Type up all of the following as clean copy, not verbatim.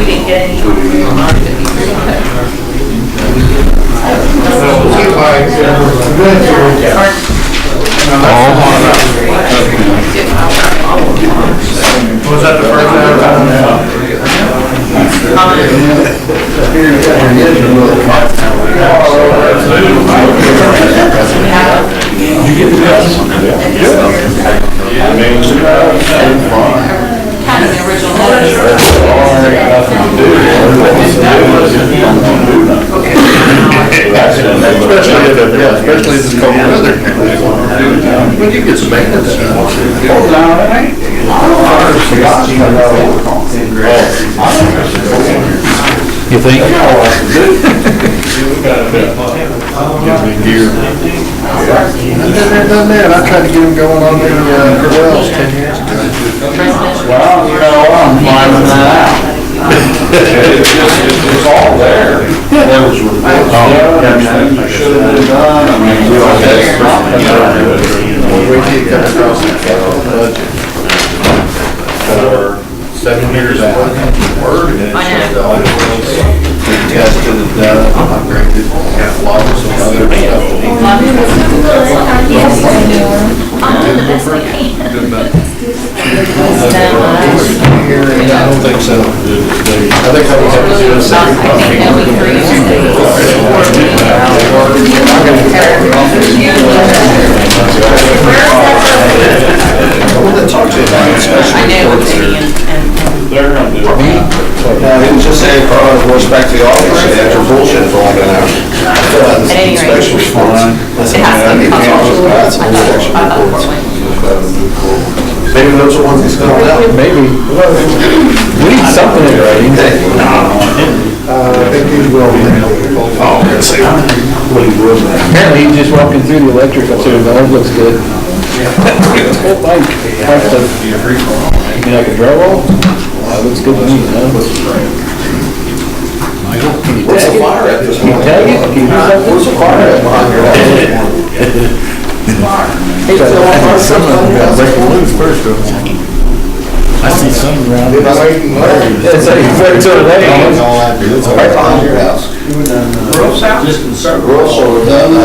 We didn't get any. Was that the first Did you get the best? Kind of the original. Especially if it's cold weather. When you get some maintenance. You think? Done that. I tried to get them going on the wells 10 years ago. Well, you know, I'm finding that out. It's all there. There was reports. Everything should have been done. I mean, that's not been done. We did come across the budget for 7 years of work. Tested it, upgraded, logs and other stuff. I don't think so. I think that was to do a second. Talk to you about it, especially. I know it's They're gonna do it. Didn't just say, go back to the office, and after bullshit for all that hour. At any rate, Inspection reports. it has to be Maybe those are ones he's going out. Maybe. We need something in writing. I think he will. Oh, yes. Apparently he's just walking through the electrical, so the home looks good. Like, you mean like a drywall? That looks good to me, huh? Michael, can you What's tag the it? fire at this Can you point? tag it? Can you do something? What's the fire at behind your house? Hey, so I think some of them got breaking loose first, though. I see some around. It's like it's right to the left. right behind your house. Girls House? Just conservative. Girls are done,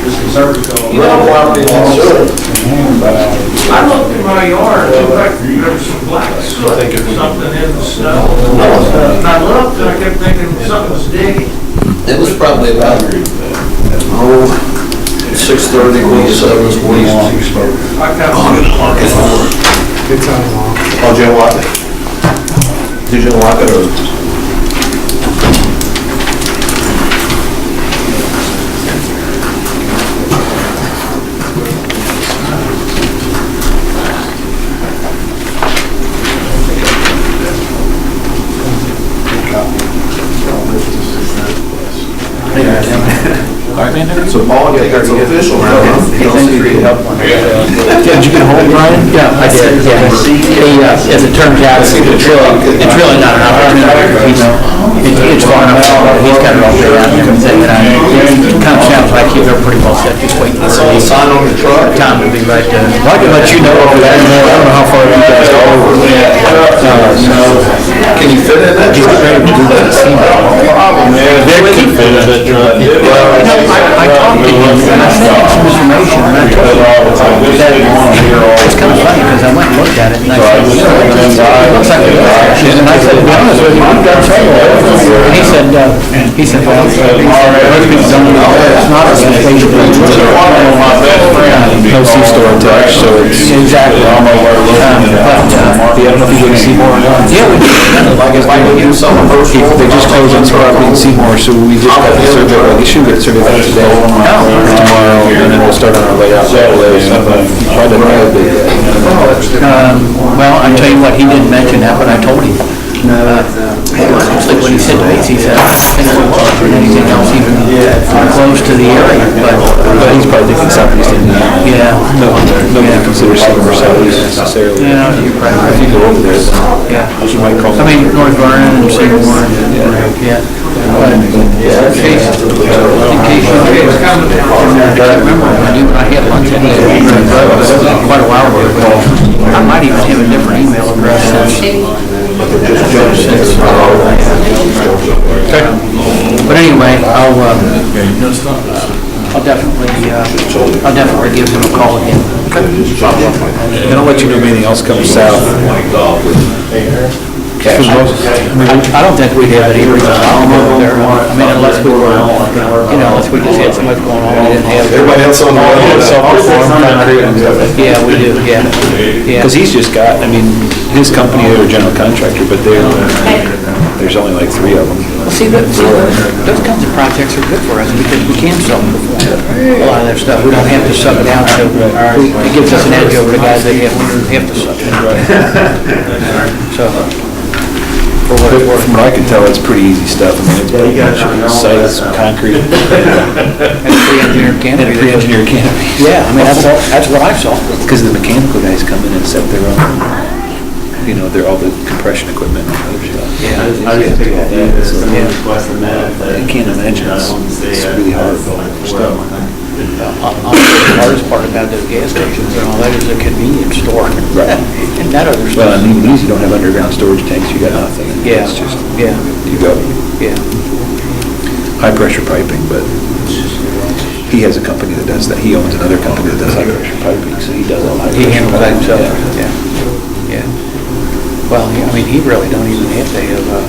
Just conservative. real property and sewer. I looked in my yard, it looked like there was some black soot, something in the snow. And I looked and I kept thinking something was digging. It was probably about, 6:30 when you said it was I kept Good time, Mom. Oh, did you unlock it? Did you unlock it or? So Paul, yeah, that's official now, huh? Did you get a hold of Brian? Yeah, I did, yeah. As it turns out, it's really not an opportunity. It's far enough, he's got it all figured out and everything, and it kind of sounds like they're pretty well set, just waiting. So you sign on the truck? Time to be right there. Well, I can let you know over that, I don't know how far you guys are over. Can you fit in that truck? Problem is, they can fit in that truck. I talked to him, and I sent him some information, and I told him that it's kind of funny, because I went and looked at it, and I said, it looks like it is. And I said, to be honest with you, we've got trouble. And he said, well, it's not a station. No C-store attached, so it's... Exactly. I don't know where to look. I don't know if you can see more or not. Yeah, we do. They just closed on property in Seymour, so we just got the survey, we should get the survey back today, or tomorrow, and then we'll start on our layout Saturday, so probably not big. Well, I tell you what, he didn't mention that, but I told him. Actually, when he said to me, he said, I don't think we're looking for anything else even close to the area, but he's probably thinking southeast Indiana. Yeah. Nobody considers Seymour southeast necessarily. Yeah, you're right. If you go over there, yeah. You might call. I mean, North Vernon and Seymour. Yeah. In case you remember, I had lunch at quite a while ago, I might even have a different email address. But anyway, I'll definitely give him a call again. And I'll let you know if anything else comes south. I don't think we'd have any reason over there. I mean, unless we were, unless we just had so much going on, we didn't have. Everybody else on the road, self-perform, concrete, and stuff. Yeah, we do, yeah. Because he's just got, I mean, his company, they're a general contractor, but there's only like 3 of them. Well, see, those kinds of projects are good for us because we can self-perform a lot of that stuff. We don't have to sub it out, so it gives us an edge over the guys that have to sub it. So, for what it's worth. From what I can tell, it's pretty easy stuff. I mean, it's sites, concrete, And pre-engineered canopy. and a pre-engineered canopy. Yeah, I mean, that's what I saw. Because the mechanical guys come in and set their own, they're all the compression equipment and other stuff. Yeah. I just picked that up, someone Yeah. requested that. I can't imagine it's really hard stuff. The hardest part about those gas stations and all that is a convenience store. Right. And that other Well, stuff. and even these, you don't have underground storage tanks, you got nothing. Yeah, It's just, yeah, you go. yeah. High pressure piping, but he has a company that does that. He owns another company that does high pressure piping, so he does all high He pressure handles that piping. himself, Yeah. yeah, yeah. Well, I mean, he really don't even have to have, I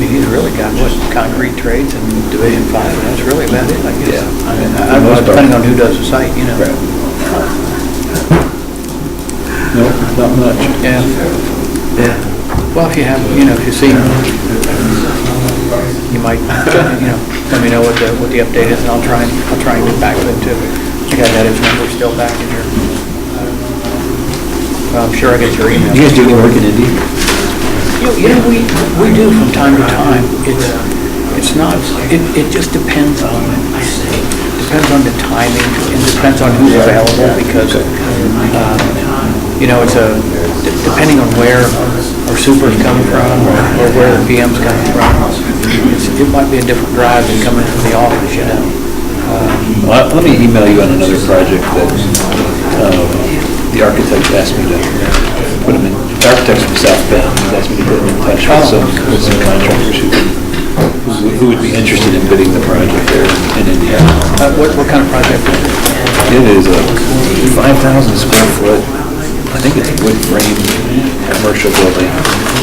mean, he's really got what, concrete trades and Division 5, and that's really about it, I guess. Yeah. I mean, For the most part. depending on who does the site, you know. Right. No, not much. Yeah. Yeah. Well, if you have, if you see, you might, let me know what the update is, and I'll try and get back with him too. I think I got his number still back in here. Well, I'm sure I get your email. You guys do any work in Indy? We do from time to time. It's not, it just depends on the timing, and depends on who's available, because, it's depending on where our super's coming from, or where the PM's coming from. It might be a different drive than coming from the office, Well, let me email you on another project that the architect asked me to put him in. The architect's from South Bend. He asked me to put him in touch with some contractors who would be interested in bidding the project there in Indiana. What kind of project is it? It is a 5,000 square foot, I think it's wood frame commercial building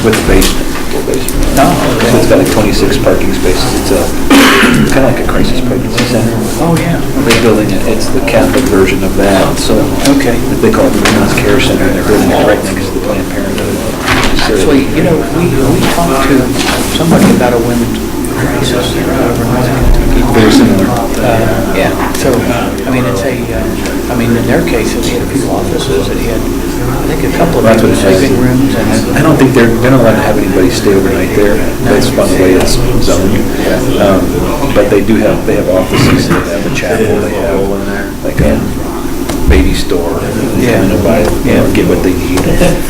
with a basement. Full basement. Oh, So it's got like 26 parking spaces. It's kind of like a crisis pregnancy center. Oh, yeah. They're building it, it's the Catholic version of that, so. Okay. They call it the Women's Care Center, and they're building it right next to the Planned Parenthood. Actually, we talked to somebody about a women's crisis center over in Kentucky. Very similar. Yeah, so, in their case, they had a few offices, and he had, I think, a couple of That's what it has. sleeping rooms, and I don't think they're not allowed to have anybody stay overnight there, based upon the way it's zoned. But they have offices, they have a chapel, they have like a baby store. They come in and buy, get what they need,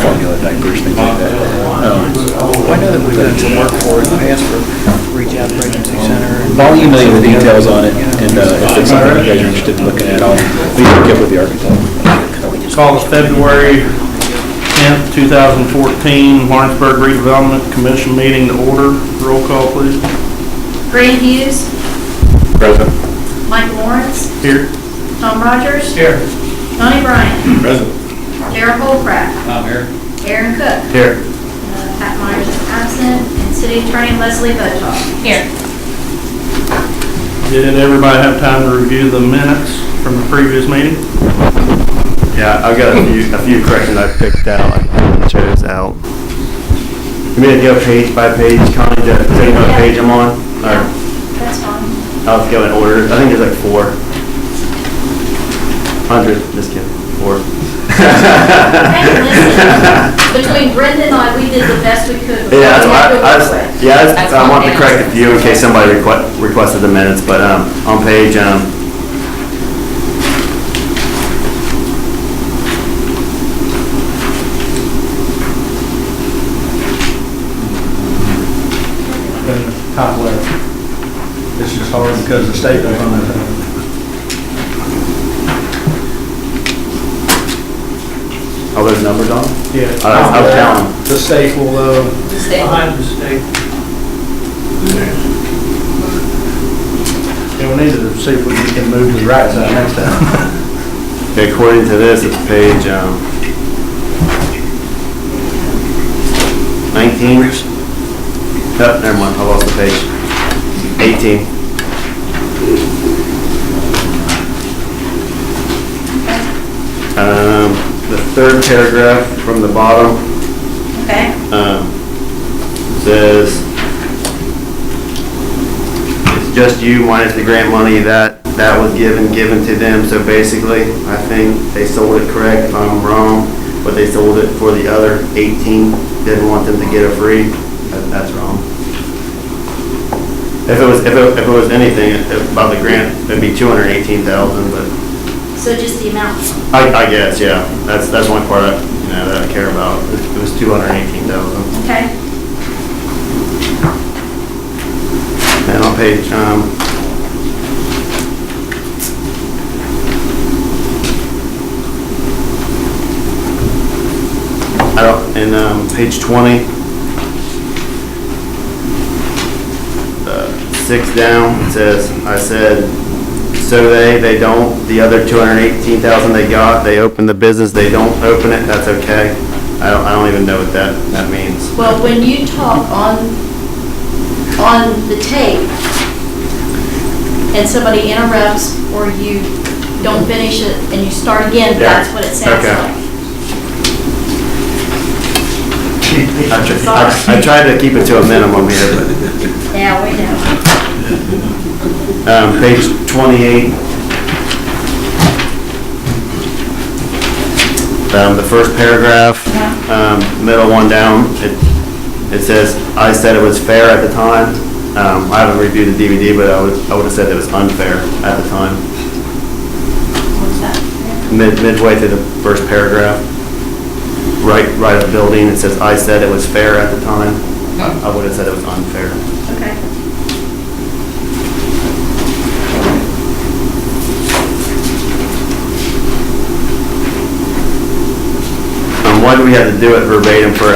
formula, diapers, things like that. I know that we've done some work for it in the past for Reach Out Pregnancy Center. I'll email you the details on it, and if it's something you guys are interested in looking at, I'll get with the architect. Call the February 10th, 2014 Lawrenceburg Redevelopment Commission meeting to order. Roll call, please. Grant Hughes, Present. Mike Lawrence, Here. Tom Rogers, Here. Tony Bryant, Present. Darrell Holcraft, I'm here. Aaron Cook, Here. Pat Myers is absent, and City Attorney Leslie Botoff. Here. Did everybody have time to review the minutes from the previous meeting? Yeah, I've got a few corrections I picked out. I chose out. You mean to go page by page, Connie, so you know what page I'm on? Or That's fine. I'll just go in order. I think there's like 400. Just kidding. 4. Hey, listen, between Brenda and I, we did the best we could. Yeah, that's why That's I want to fine. correct a few in case somebody requested the minutes, but on page Top left. It's just hard because the staple's on it. oh, there's those numbers on them? Yeah. I was counting. The staple, Behind the state. yeah, we need to see if we can move to the right side next time. Okay, according to this, it's page, 19. Oh, never mind, I lost the page. 18. The third paragraph from the bottom, Okay, says, it's just you minus the grant money that was given to them. So basically, I think they sold it correct, if I'm wrong, but they sold it for the other 18, didn't want them to get a free. That's wrong. If it was anything about the grant, it'd be 218,000, but so just the amount. I guess, yeah, that's one part that I care about. It was 218,000. Okay, And on page, page 20, 6 down, it says, I said, so they don't, the other 218,000 they got, they open the business, they don't open it, that's okay. I don't even know what that means. well, when you talk on the tape, and somebody interrupts, or you don't finish it, and you start again, Yeah. that's what it sounds Okay. like. I tried to keep it to a minimum here, but. Yeah, we know. Page 28. The first paragraph, middle one down, it says, I said it was fair at the time. I haven't reviewed the DVD, but I would have said it was unfair at the time. What's that? Midway through the first paragraph, right at the building, it says, I said it was fair at the time. I would have said it was unfair. Okay. Why do we have to do it verbatim for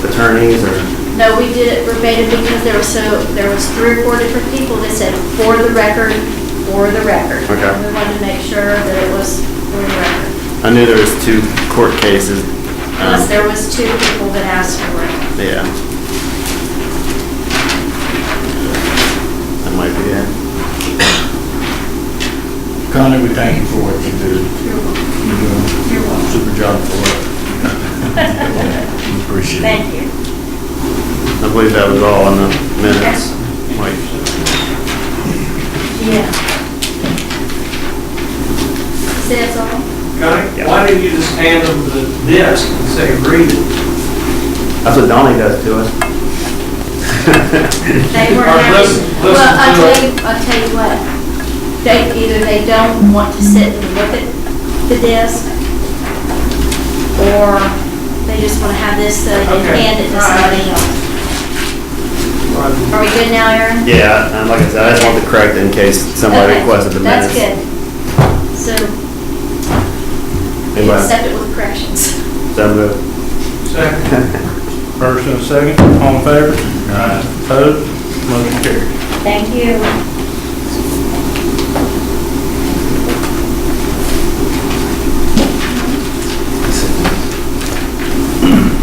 attorneys or? No, we did it verbatim because there was 3 or 4 different people that said, for the record, for the record. Okay. And we wanted to make sure that it was for the record. I knew there was 2 court cases. Plus, there was 2 people that asked for it. Yeah. That might be it. Connie, we thank you for what you do. You're welcome. You're doing You're a welcome. super job for us. We appreciate it. Thank you. I believe that was all in the minutes. Like, Yeah. Say that's all? Connie, why didn't you just hand them the disc and say, read it? that's what Donnie does to us. They weren't Or happy. listen Well, to I'll tell you what. Either they don't want to sit and look at the disc, or they just want to have this so they can Okay. hand it to somebody else. Are we good now, Aaron? Yeah, and like I said, I just wanted to correct it in case somebody Okay, requested the minutes. That's good. So, we Anybody? accept it with corrections. So moved. Second. First and a second, all in favor? Opposed? Motion carried. Thank you.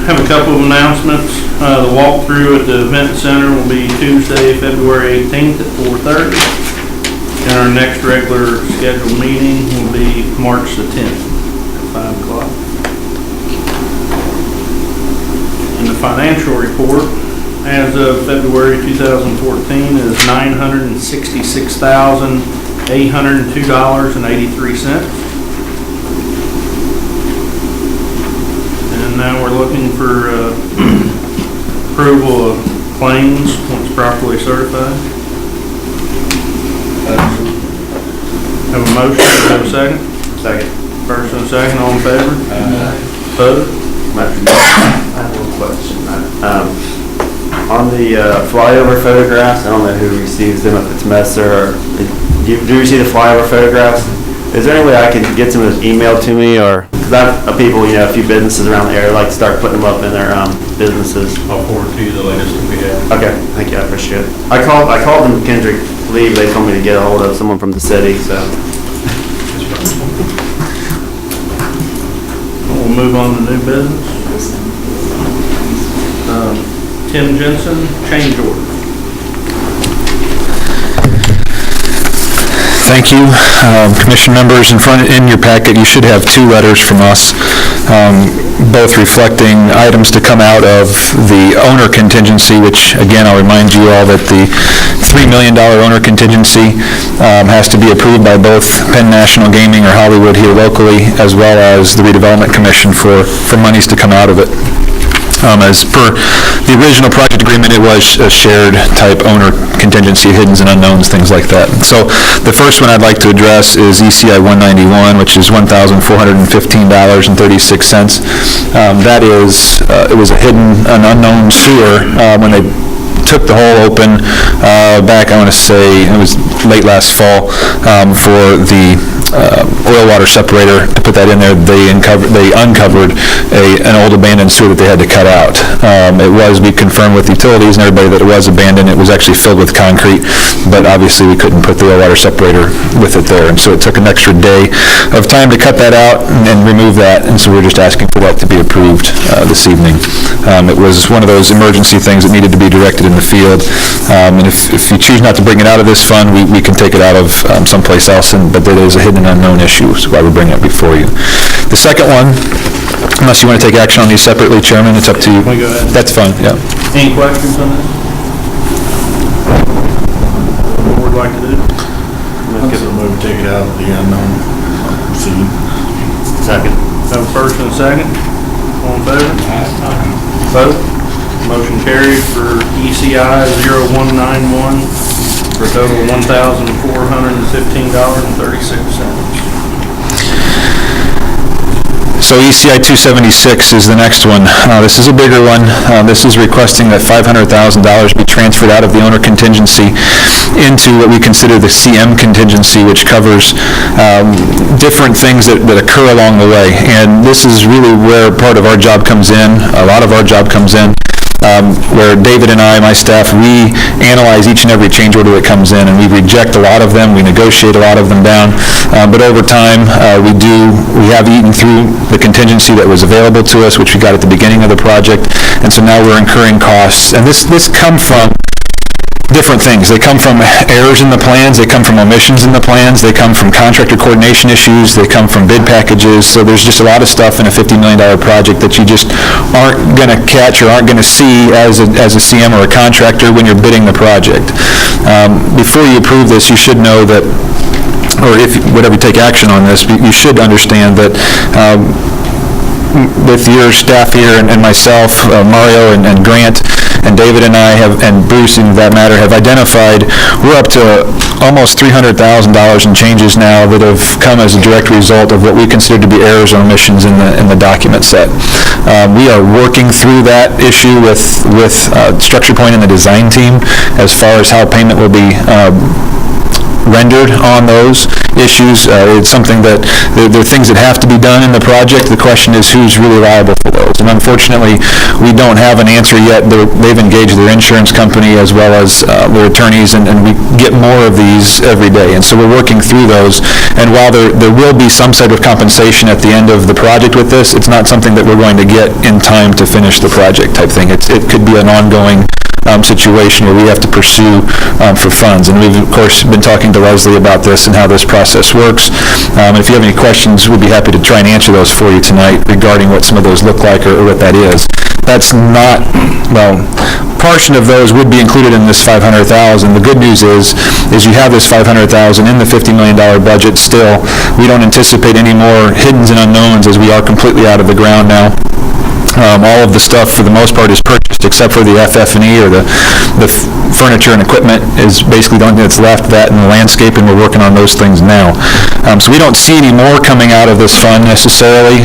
Have a couple of announcements. The walkthrough at the event center will be Tuesday, February 18th at 4:30. And our next regular scheduled meeting will be March the 10th at 5 o'clock. And the financial report, as of February 2014, is $966,802.83. And now we're looking for approval of claims once properly certified. Have a motion, have a second? Second. First and second, all in favor? Opposed? I have one question. On the flyover photographs, I don't know who receives them, if it's Messer or, do you receive the flyover photographs? Is there any way I can get some of those emailed to me, or, 'cause people, you know, a few businesses around the area like to start putting them up in their businesses. I'll forward to you the latest that we have. Okay, thank you, I appreciate it. I called them Kendrick Lee, they told me to get a hold of someone from the city, so. We'll move on to new business. Tim Jensen, change order. Thank you. Commission members, in your packet, you should have 2 letters from us, both reflecting items to come out of the owner contingency, which, again, I'll remind you all that the $3 million owner contingency has to be approved by both Penn National Gaming or Hollywood here locally, as well as the Redevelopment Commission for monies to come out of it. As per the original project agreement, it was a shared type owner contingency, hiddens and unknowns, things like that. So the first one I'd like to address is ECI 191, which is $1,415.36. That is, it was a hidden, an unknown sewer when they took the hole open back, I want to say, it was late last fall, for the oil water separator. To put that in there, they uncovered an old abandoned sewer that they had to cut out. We confirmed with utilities and everybody that it was abandoned. It was actually filled with concrete, but obviously we couldn't put the oil water separator with it there, and so it took an extra day of time to cut that out and remove that, and so we're just asking for that to be approved this evening. It was one of those emergency things that needed to be directed in the field, and if you choose not to bring it out of this fund, we can take it out of someplace else, but that is a hidden unknown issue, so why we bring it before you. The second one, unless you want to take action on these separately, Chairman, it's up to you. Can we go ahead? That's fine, yeah. Any questions on this? What would you like to do? Move to take it out of the unknown. Proceed. Second. Have a first and a second. All in favor? Vote. Motion carried for ECI 0191 for a total of $1,415.36. So ECI 276 is the next one. This is a bigger one. This is requesting that $500,000 be transferred out of the owner contingency into what we consider the CM contingency, which covers different things that occur along the way. And this is really where part of our job comes in, a lot of our job comes in, where David and I, my staff, we analyze each and every change order that comes in, and we reject a lot of them, we negotiate a lot of them down, but over time, we have eaten through the contingency that was available to us, which we got at the beginning of the project, and so now we're incurring costs. And this come from different things. They come from errors in the plans, they come from omissions in the plans, they come from contractor coordination issues, they come from bid packages, so there's just a lot of stuff in a $50 million project that you just aren't going to catch or aren't going to see as a CM or a contractor when you're bidding the project. Before you approve this, you should know that, or if whatever you take action on this, you should understand that with your staff here and myself, Mario and Grant, and David and I and Bruce in that matter have identified, we're up to almost $300,000 in changes now that have come as a direct result of what we consider to be errors or omissions in the document set. We are working through that issue with Structure Point and the design team as far as how payment will be rendered on those issues. It's something that there are things that have to be done in the project. The question is who's really liable for those. And unfortunately, we don't have an answer yet. They've engaged their insurance company as well as their attorneys, and we get more of these every day. And so we're working through those. And while there will be some sort of compensation at the end of the project with this, it's not something that we're going to get in time to finish the project type thing. It could be an ongoing situation where we have to pursue for funds. And we've, of course, been talking to Leslie about this and how this process works. If you have any questions, we'd be happy to try and answer those for you tonight regarding what some of those look like or what that is. That's not, well, portion of those would be included in this $500,000. The good news is you have this $500,000 in the $50 million budget still. We don't anticipate any more hiddens and unknowns as we are completely out of the ground now. All of the stuff, for the most part, is purchased, except for the FF&E, or the furniture and equipment is basically the only thing that's left. That and the landscaping, we're working on those things now. So we don't see any more coming out of this fund necessarily,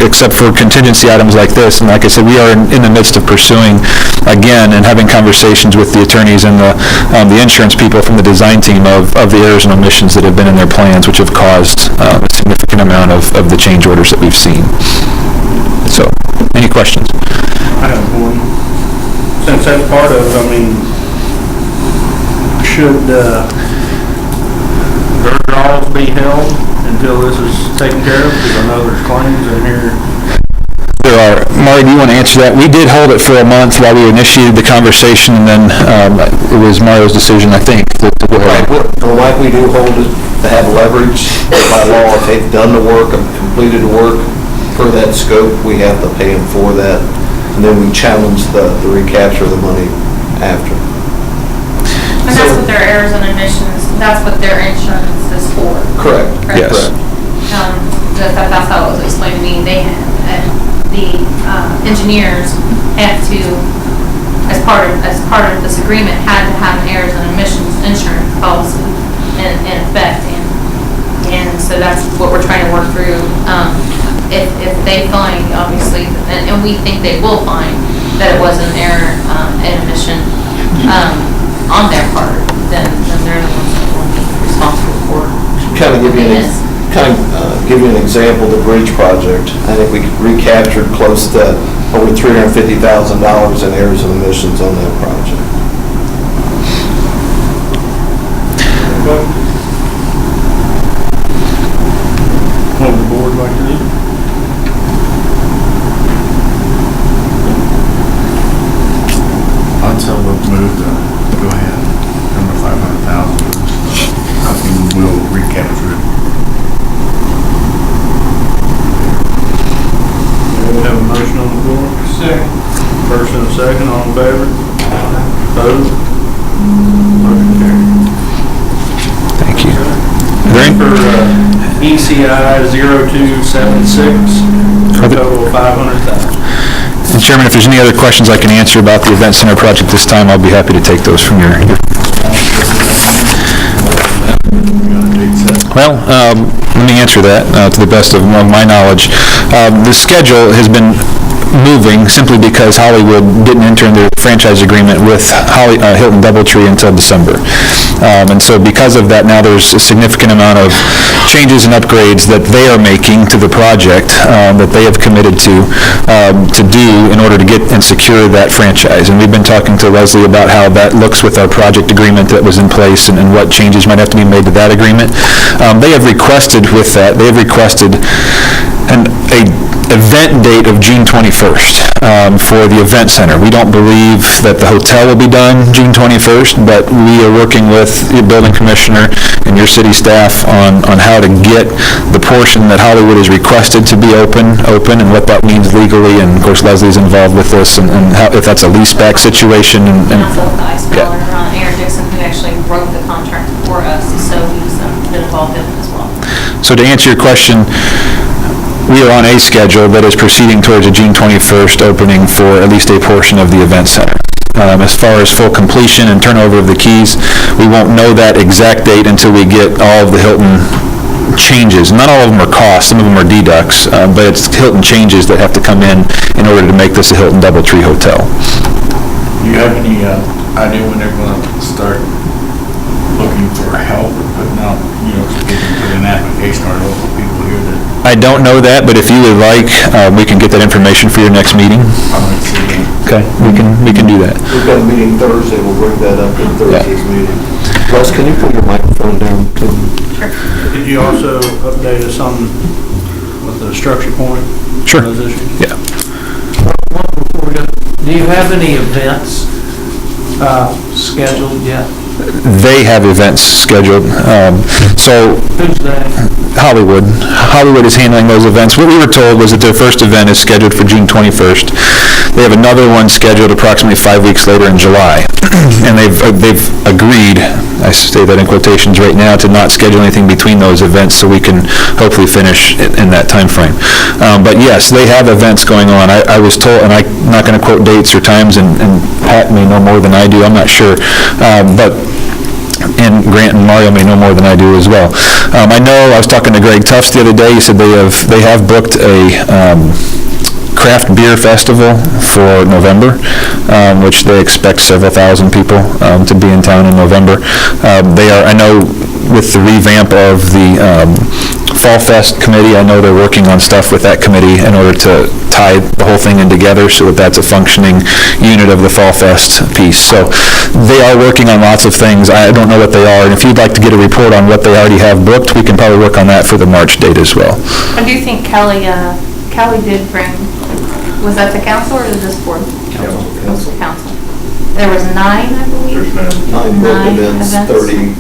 except for contingency items like this. And like I said, we are in the midst of pursuing, again, and having conversations with the attorneys and the insurance people from the design team of the errors and omissions that have been in their plans, which have caused a significant amount of the change orders that we've seen. So, any questions? I have one. Since that's part of it, I mean, should withdrawals be held until this is taken care of? Because I know there's claims in here. There are. Marty, do you want to answer that? We did hold it for a month while we initiated the conversation, and then it was Mario's decision, I think, to go ahead. Like we do hold it to have leverage by law. If they've done the work and completed the work for that scope, we have to pay them for that. And then we challenge the recapture of the money after. And that's what their errors and omissions, that's what their insurance is for. Correct. Yes. That's how it was explained to me. They, the engineers have to, as part of this agreement, had to have an errors and omissions insurance policy in effect. And so that's what we're trying to work through. If they find, obviously, and we think they will find that it was an error and omission on their part, then they're the ones that will be responsible for Kind of give you an example, the bridge project. I think we recaptured close to over $350,000 in errors and omissions on that project. What would the board like to do? I'd tell them to move to go ahead, number 500,000. I think we'll recapture it. We have a motion on the floor. Second. First and a second, all in favor? Opposed? Motion carried. Thank you. For ECI 0276, for a total of 500,000. And Chairman, if there's any other questions I can answer about the Event Center project this time, I'll be happy to take those from your... Well, let me answer that to the best of my knowledge. The schedule has been moving simply because Hollywood didn't enter into a franchise agreement with Hilton Doubletree until December. And so because of that, now there's a significant amount of changes and upgrades that they are making to the project that they have committed to do in order to get and secure that franchise. And we've been talking to Leslie about how that looks with our project agreement that was in place and what changes might have to be made to that agreement. They have requested with that, they have requested an event date of June 21st for the Event Center. We don't believe that the hotel will be done June 21st, but we are working with the building commissioner and your city staff on how to get the portion that Hollywood has requested to be open, and what that means legally. And of course, Leslie's involved with this, and how, if that's a leaseback situation. And also with the ice mailer, Aaron Dixon, who actually wrote the contract for us, so he's been involved in it as well. So to answer your question, we are on a schedule that is proceeding towards a June 21st opening for at least a portion of the Event Center. As far as full completion and turnover of the keys, we won't know that exact date until we get all of the Hilton changes. Not all of them are costs, some of them are deducts, but it's Hilton changes that have to come in order to make this a Hilton Doubletree hotel. Do you have any idea when they're going to start looking for help or putting out, so they can put an application or local people here that... I don't know that, but if you would like, we can get that information for your next meeting. I might see them. Okay, we can do that. We've got a meeting Thursday, we'll bring that up in Thursday's meeting. Les, can you put your microphone down? Did you also update us on with the structure point? Sure. Those issues? Yeah. Do you have any events scheduled yet? They have events scheduled. So Who's that? Hollywood is handling those events. What we were told was that their first event is scheduled for June 21st. They have another one scheduled approximately 5 weeks later in July. And they've agreed, I say that in quotations right now, to not schedule anything between those events so we can hopefully finish in that time frame. But yes, they have events going on. I was told, and I'm not going to quote dates or times, and Pat may know more than I do, I'm not sure. And Grant and Mario may know more than I do as well. I know, I was talking to Greg Tufts the other day, he said they have booked a craft beer festival for November, which they expect several thousand people to be in town in November. I know with the revamp of the Fall Fest committee, I know they're working on stuff with that committee in order to tie the whole thing in together so that that's a functioning unit of the Fall Fest piece. So they are working on lots of things. I don't know what they are, and if you'd like to get a report on what they already have booked, we can probably work on that for the March date as well. I do think Kelly did bring, was that the council or this board? Council. There was 9, I believe. There's 9 booked events, 30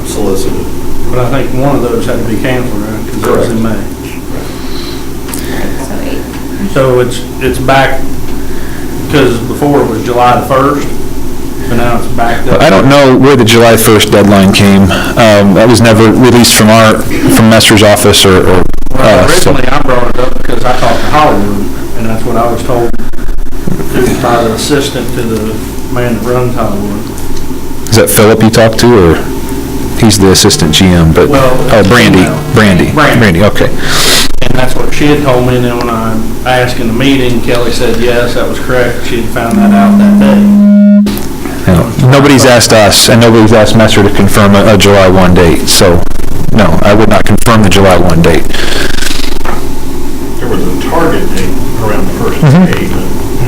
solicited. But I think one of those had to be canceled, right? Because it was in May. So 8. So it's back, because before it was July the 1st, but now it's back up. I don't know where the July 1st deadline came. That was never released from Messer's office or Well, originally I brought it up because I talked to Hollywood, and that's what I was told by the assistant to the man that runs Hollywood. Is that Philip you talked to, or he's the assistant GM? But Brandy, okay. And that's what she had told me, and then when I asked in the meeting, Kelly said yes, that was correct. She had found that out that day. Nobody's asked us, and nobody's asked Messer to confirm a July 1 date, so no, I would not confirm the July 1 date. There was a target date around the first day, but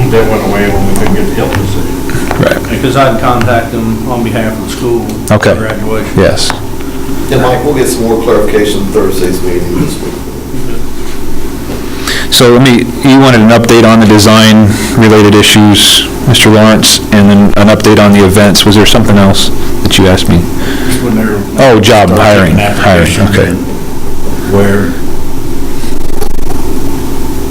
that went away when we couldn't get the Hilton City. Right. Because I'd contact them on behalf of the school Okay. for graduation. Yes. And Mike, we'll get some more clarification Thursday's meeting this week. So you wanted an update on the design-related issues, Mr. Lawrence, and then an update on the events. Was there something else that you asked me? Just when they're... Oh, job, hiring, okay. Where...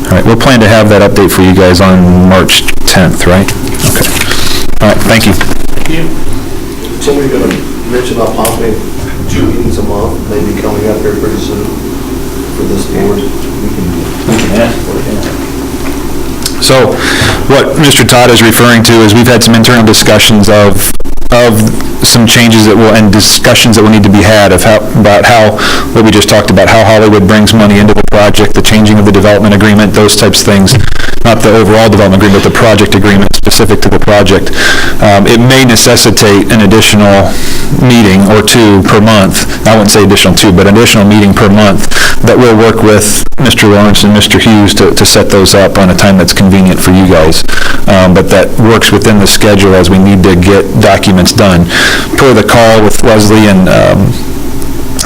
All right, we'll plan to have that update for you guys on March 10th, right? Okay. All right, thank you. Thank you. Somebody going to mention about possibly 2 meetings a month, maybe coming up here pretty soon for this board. So what Mr. Todd is referring to is we've had some internal discussions of some changes and discussions that will need to be had about how, what we just talked about, how Hollywood brings money into the project, the changing of the development agreement, those types of things. Not the overall development agreement, but the project agreement specific to the project. It may necessitate an additional meeting or 2 per month. I wouldn't say additional 2, but an additional meeting per month that we'll work with Mr. Lawrence and Mr. Hughes to set those up on a time that's convenient for you guys. But that works within the schedule as we need to get documents done. Per the call with Leslie and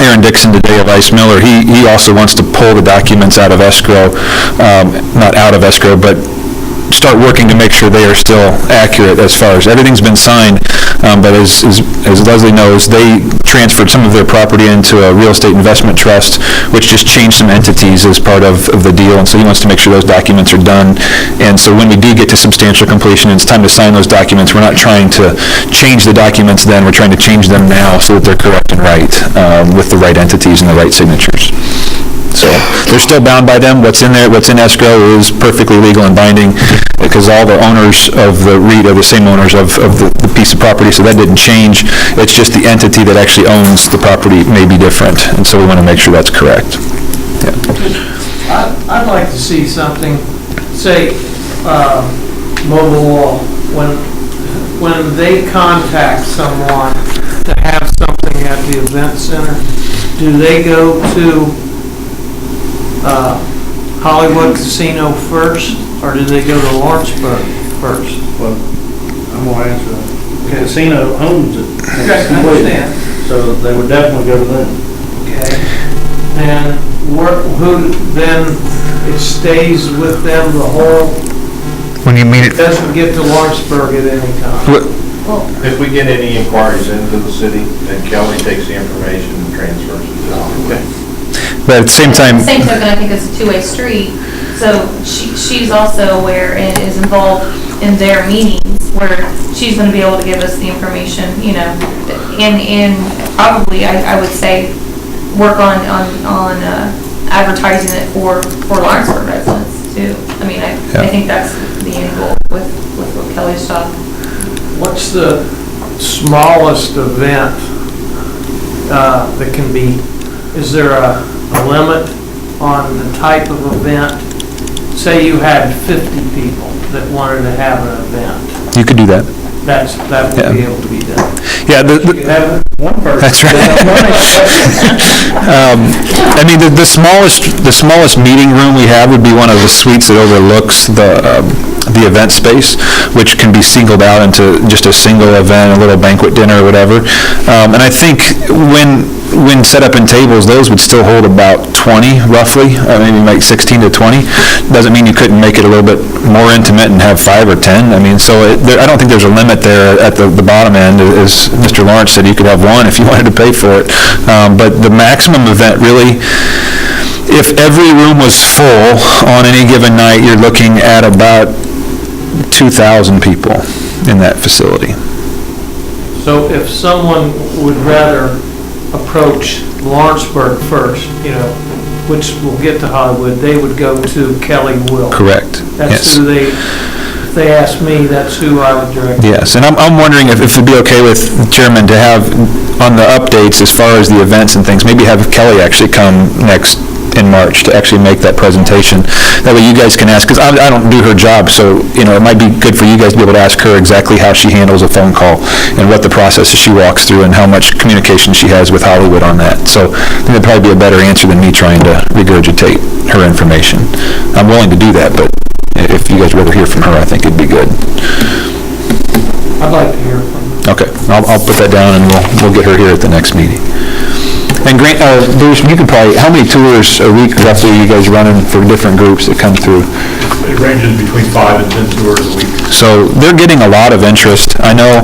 Aaron Dixon today of Ice Miller, he also wants to pull the documents out of escrow, not out of escrow, but start working to make sure they are still accurate as far as everything's been signed, but as Leslie knows, they transferred some of their property into a real estate investment trust, which just changed some entities as part of the deal, and so he wants to make sure those documents are done. And so when we do get to substantial completion and it's time to sign those documents, we're not trying to change the documents then, we're trying to change them now so that they're correct and right, with the right entities and the right signatures. So they're still bound by them. What's in there, what's in escrow is perfectly legal and binding because all the owners of the REIT are the same owners of the piece of property, so that didn't change. It's just the entity that actually owns the property may be different, and so we want to make sure that's correct. Yeah. I'd like to see something, say, mobile law, when they contact someone to have something at the event center, do they go to Hollywood Casino first, or do they go to Lawrenceburg first? Well, I'm going to answer that. The casino owns it. Okay, I understand. So they would definitely go to them. Okay. And who then, it stays with them the whole, When you mean it doesn't get to Lawrenceburg at any time? If we get any inquiries into the city, then Kelly takes the information and transfers it to Hollywood. But at the same time, Same token, I think it's a two-way street, So she's also aware and is involved in their meetings where she's gonna be able to give us the information, you know, and probably, I would say, work on advertising it for Lawrenceburg residents too. I mean, I think that's the end goal with what Kelly's talking. What's the smallest event that can be, is there a limit on the type of event? Say you had 50 people that wanted to have an event. You could do that. That would be able to be done. Yeah, You have one person. That's right. I mean, the smallest meeting room we have would be one of the suites that overlooks the event space, which can be singled out into just a single event, a little banquet dinner or whatever. And I think when set up in tables, those would still hold about 20 roughly, maybe like 16 to 20. Doesn't mean you couldn't make it a little bit more intimate and have 5 or 10. I mean, so I don't think there's a limit there at the bottom end. As Mr. Lawrence said, you could have one if you wanted to pay for it. But the maximum event really, if every room was full on any given night, you're looking at about 2,000 people in that facility. So if someone would rather approach Lawrenceburg first, you know, which will get to Hollywood, they would go to Kelly Will. Correct. That's Yes. who if they ask me, that's who I would direct. Yes, and I'm wondering if it'd be okay with Chairman to have on the updates as far as the events and things, maybe have Kelly actually come next in March to actually make that presentation. That way you guys can ask, because I don't do her job, so, you know, it might be good for you guys to be able to ask her exactly how she handles a phone call and what the processes she walks through and how much communication she has with Hollywood on that. So I think it'd probably be a better answer than me trying to regurgitate her information. I'm willing to do that, but if you guys would rather hear from her, I think it'd be good. I'd like to hear from her. Okay, I'll put that down and we'll get her here at the next meeting. And Grant, Bruce, you could probably, how many tours a week roughly are you guys running for different groups that come through? It ranges between 5 and 10 tours a week. So they're getting a lot of interest. I know,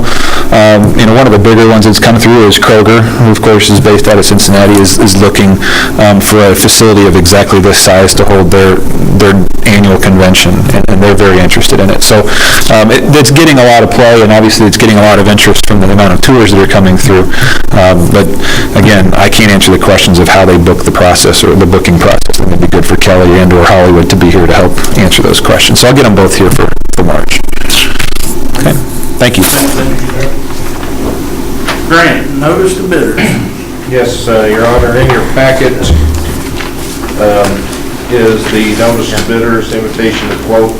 one of the bigger ones that's come through is Kroger, who of course is based out of Cincinnati, is looking for a facility of exactly this size to hold their annual convention, and they're very interested in it. So it's getting a lot of play, and obviously it's getting a lot of interest from the amount of tours that are coming through. But again, I can't answer the questions of how they book the process or the booking process. It would be good for Kelly and or Hollywood to be here to help answer those questions. So I'll get them both here for March. Okay, thank you. Grant, notice to bidders. Yes, Your Honor, in your packet is the notice of bidders, invitation to quote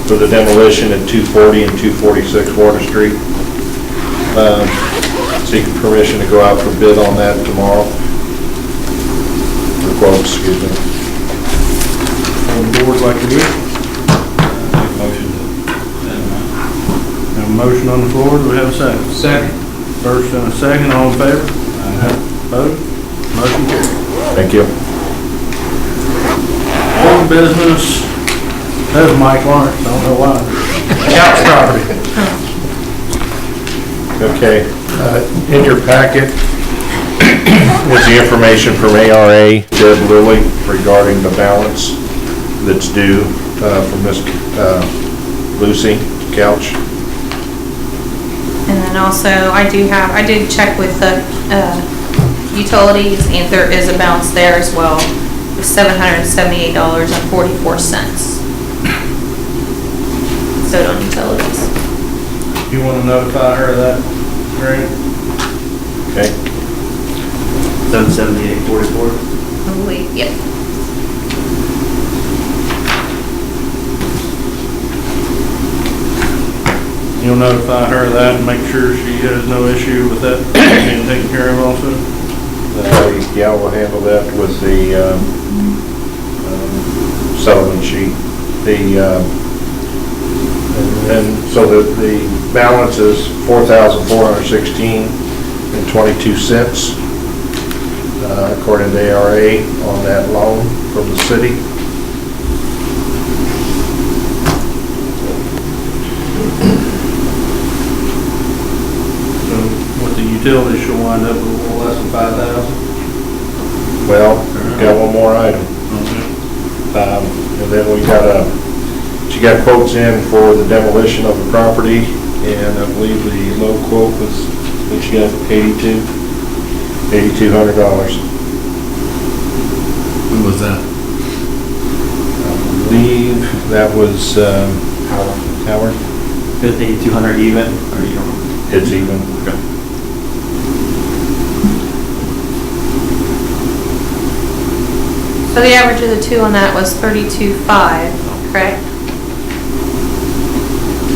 for the demolition at 240 and 246 Water Street. Seeking permission to go out for bid on that tomorrow. For quotes, excuse me. What the board like to do? Have a motion on the floor, do we have a second? Second. First and a second, all in favor? Opposed? Motion carried. Thank you. Old business, there's Mike Lawrence, I don't know why. Couch property. Okay, in your packet is the information from ARA, Jed Lilly, regarding the balance that's due from Miss Lucy Couch. And then also, I did check with the utilities, and there is a balance there as well, of $778.44. So on utilities. You want to notify her of that, Grant? Okay. 778.44. I believe, yep. You'll notify her of that and make sure she has no issue with that being taken care of also? Yeah, we'll handle that with the settlement sheet. And so the balance is $4,416.22 according to ARA on that loan from the city. So with the utilities, she'll wind up with a little less than 5,000? Well, we've got one more item. Okay. And then she got quotes in for the demolition of the property, and I believe the low quote was, I think she got $8,200. When was that? I believe that was Howard. Is 8,200 even, or you don't? It's even. So the average of the two on that was 32.5, correct?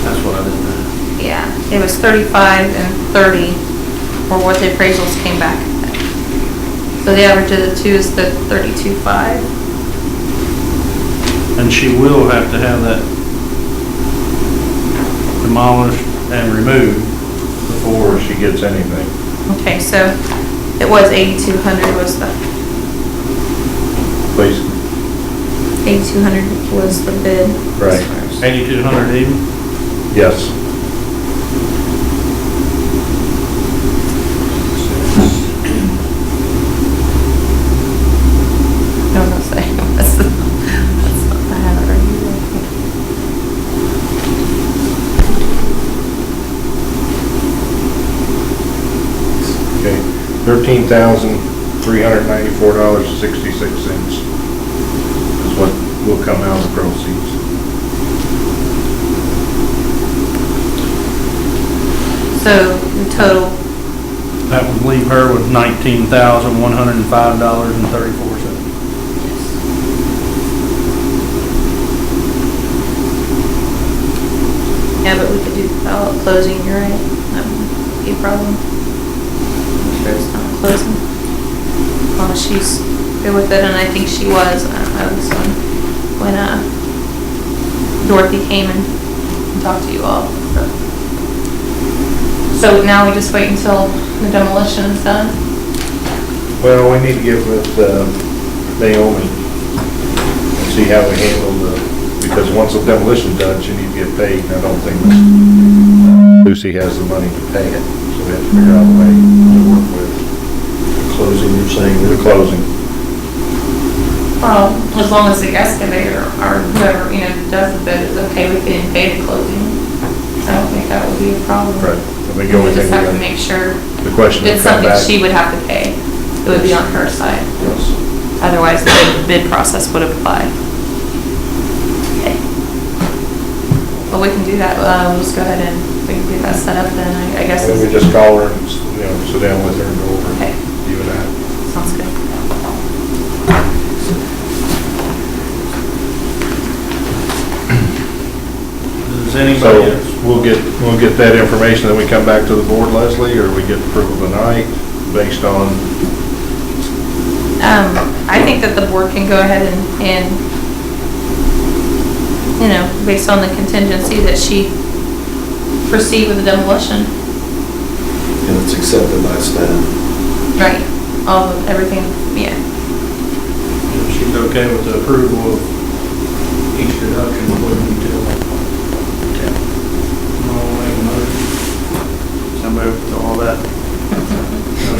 That's what I didn't know. Yeah, it was 35 and 30 for what the appraisals came back. So the average of the two is the 32.5. And she will have to have that demolished and removed Before she gets anything. Okay, so it was 8,200 was the, Please. 8,200 was the bid. Right. 8,200 even? Yes. I was gonna say, that's, I have it right here. Okay, $13,394.66 is what will come out of the proceeds. So the total, That would leave her with $19,105.34. yeah, but we could do ballot closing, you're right, that wouldn't be a problem. Sure it's not closing. As long as she's good with it, and I think she was, I was when Dorothy came and talked to you all. So now we just wait until the demolition is done? Well, we need to get with Naomi and see how we handle because once the demolition's done, she needs to get paid, and I don't think Lucy has the money to pay it, so we have to figure out a way to work with Closing, you're saying? the closing. Well, as long as the excavator or whoever, does the bid is okay with getting paid at closing, I don't think that would be a problem. Right. I think the We only thing just have to we make sure the question it's will come something back. she would have to pay. It would be on her side. Yes. Otherwise, the bid process would apply. Okay. Well, we can do that. We'll just go ahead and we can get that set up then, I guess. And we just call her and, sit down with her and go over Okay. you and that. Sounds good. Does anybody So else? we'll get that information, then we come back to the board, Leslie, or we get approval tonight based on, I think that the board can go ahead and based on the contingency that she proceed with the demolition. And it's accepted by staff. Right. Everything, yeah. If she's okay with the approval of each deduction, including utility. I'll make a motion. Somebody with all that.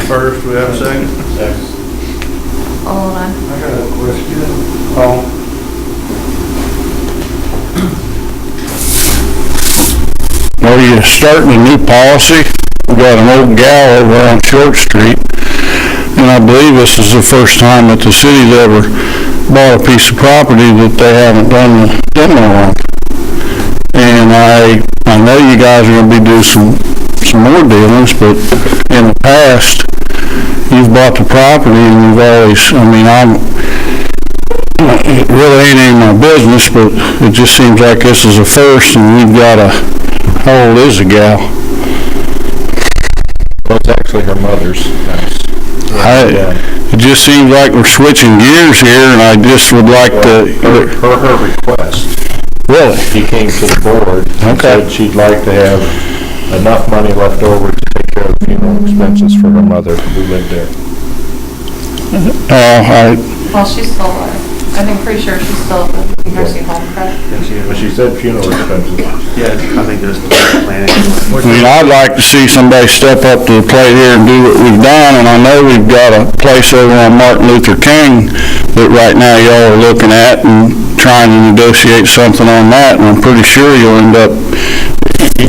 First, we have a second? Second. Hold on. I got a question. Paul? Well, you're starting a new policy. We got an old gal over on Short Street, and I believe this is the first time that the city's ever bought a piece of property that they haven't done the demo on. And I know you guys are going to be doing some more dealings, but in the past, you've bought the property and you've always, it really ain't any of my business, but it just seems like this is a first, and we've got how old is the gal? well, it's actually her mother's house. It just seems like we're switching gears here, and I just would like to... Her request. Really? She came to the board and said she'd like to have enough money left over to take care of the funeral expenses for her mother who lived there. Well, she's still alive. I think, pretty sure she's still at the nursing home, correct? But she said funeral expenses. Yeah, I think there's planning. I mean, I'd like to see somebody step up to the plate here and do what we've done, and I know we've got a place over on Martin Luther King that right now y'all are looking at and trying to negotiate something on that, and I'm pretty sure you'll end up,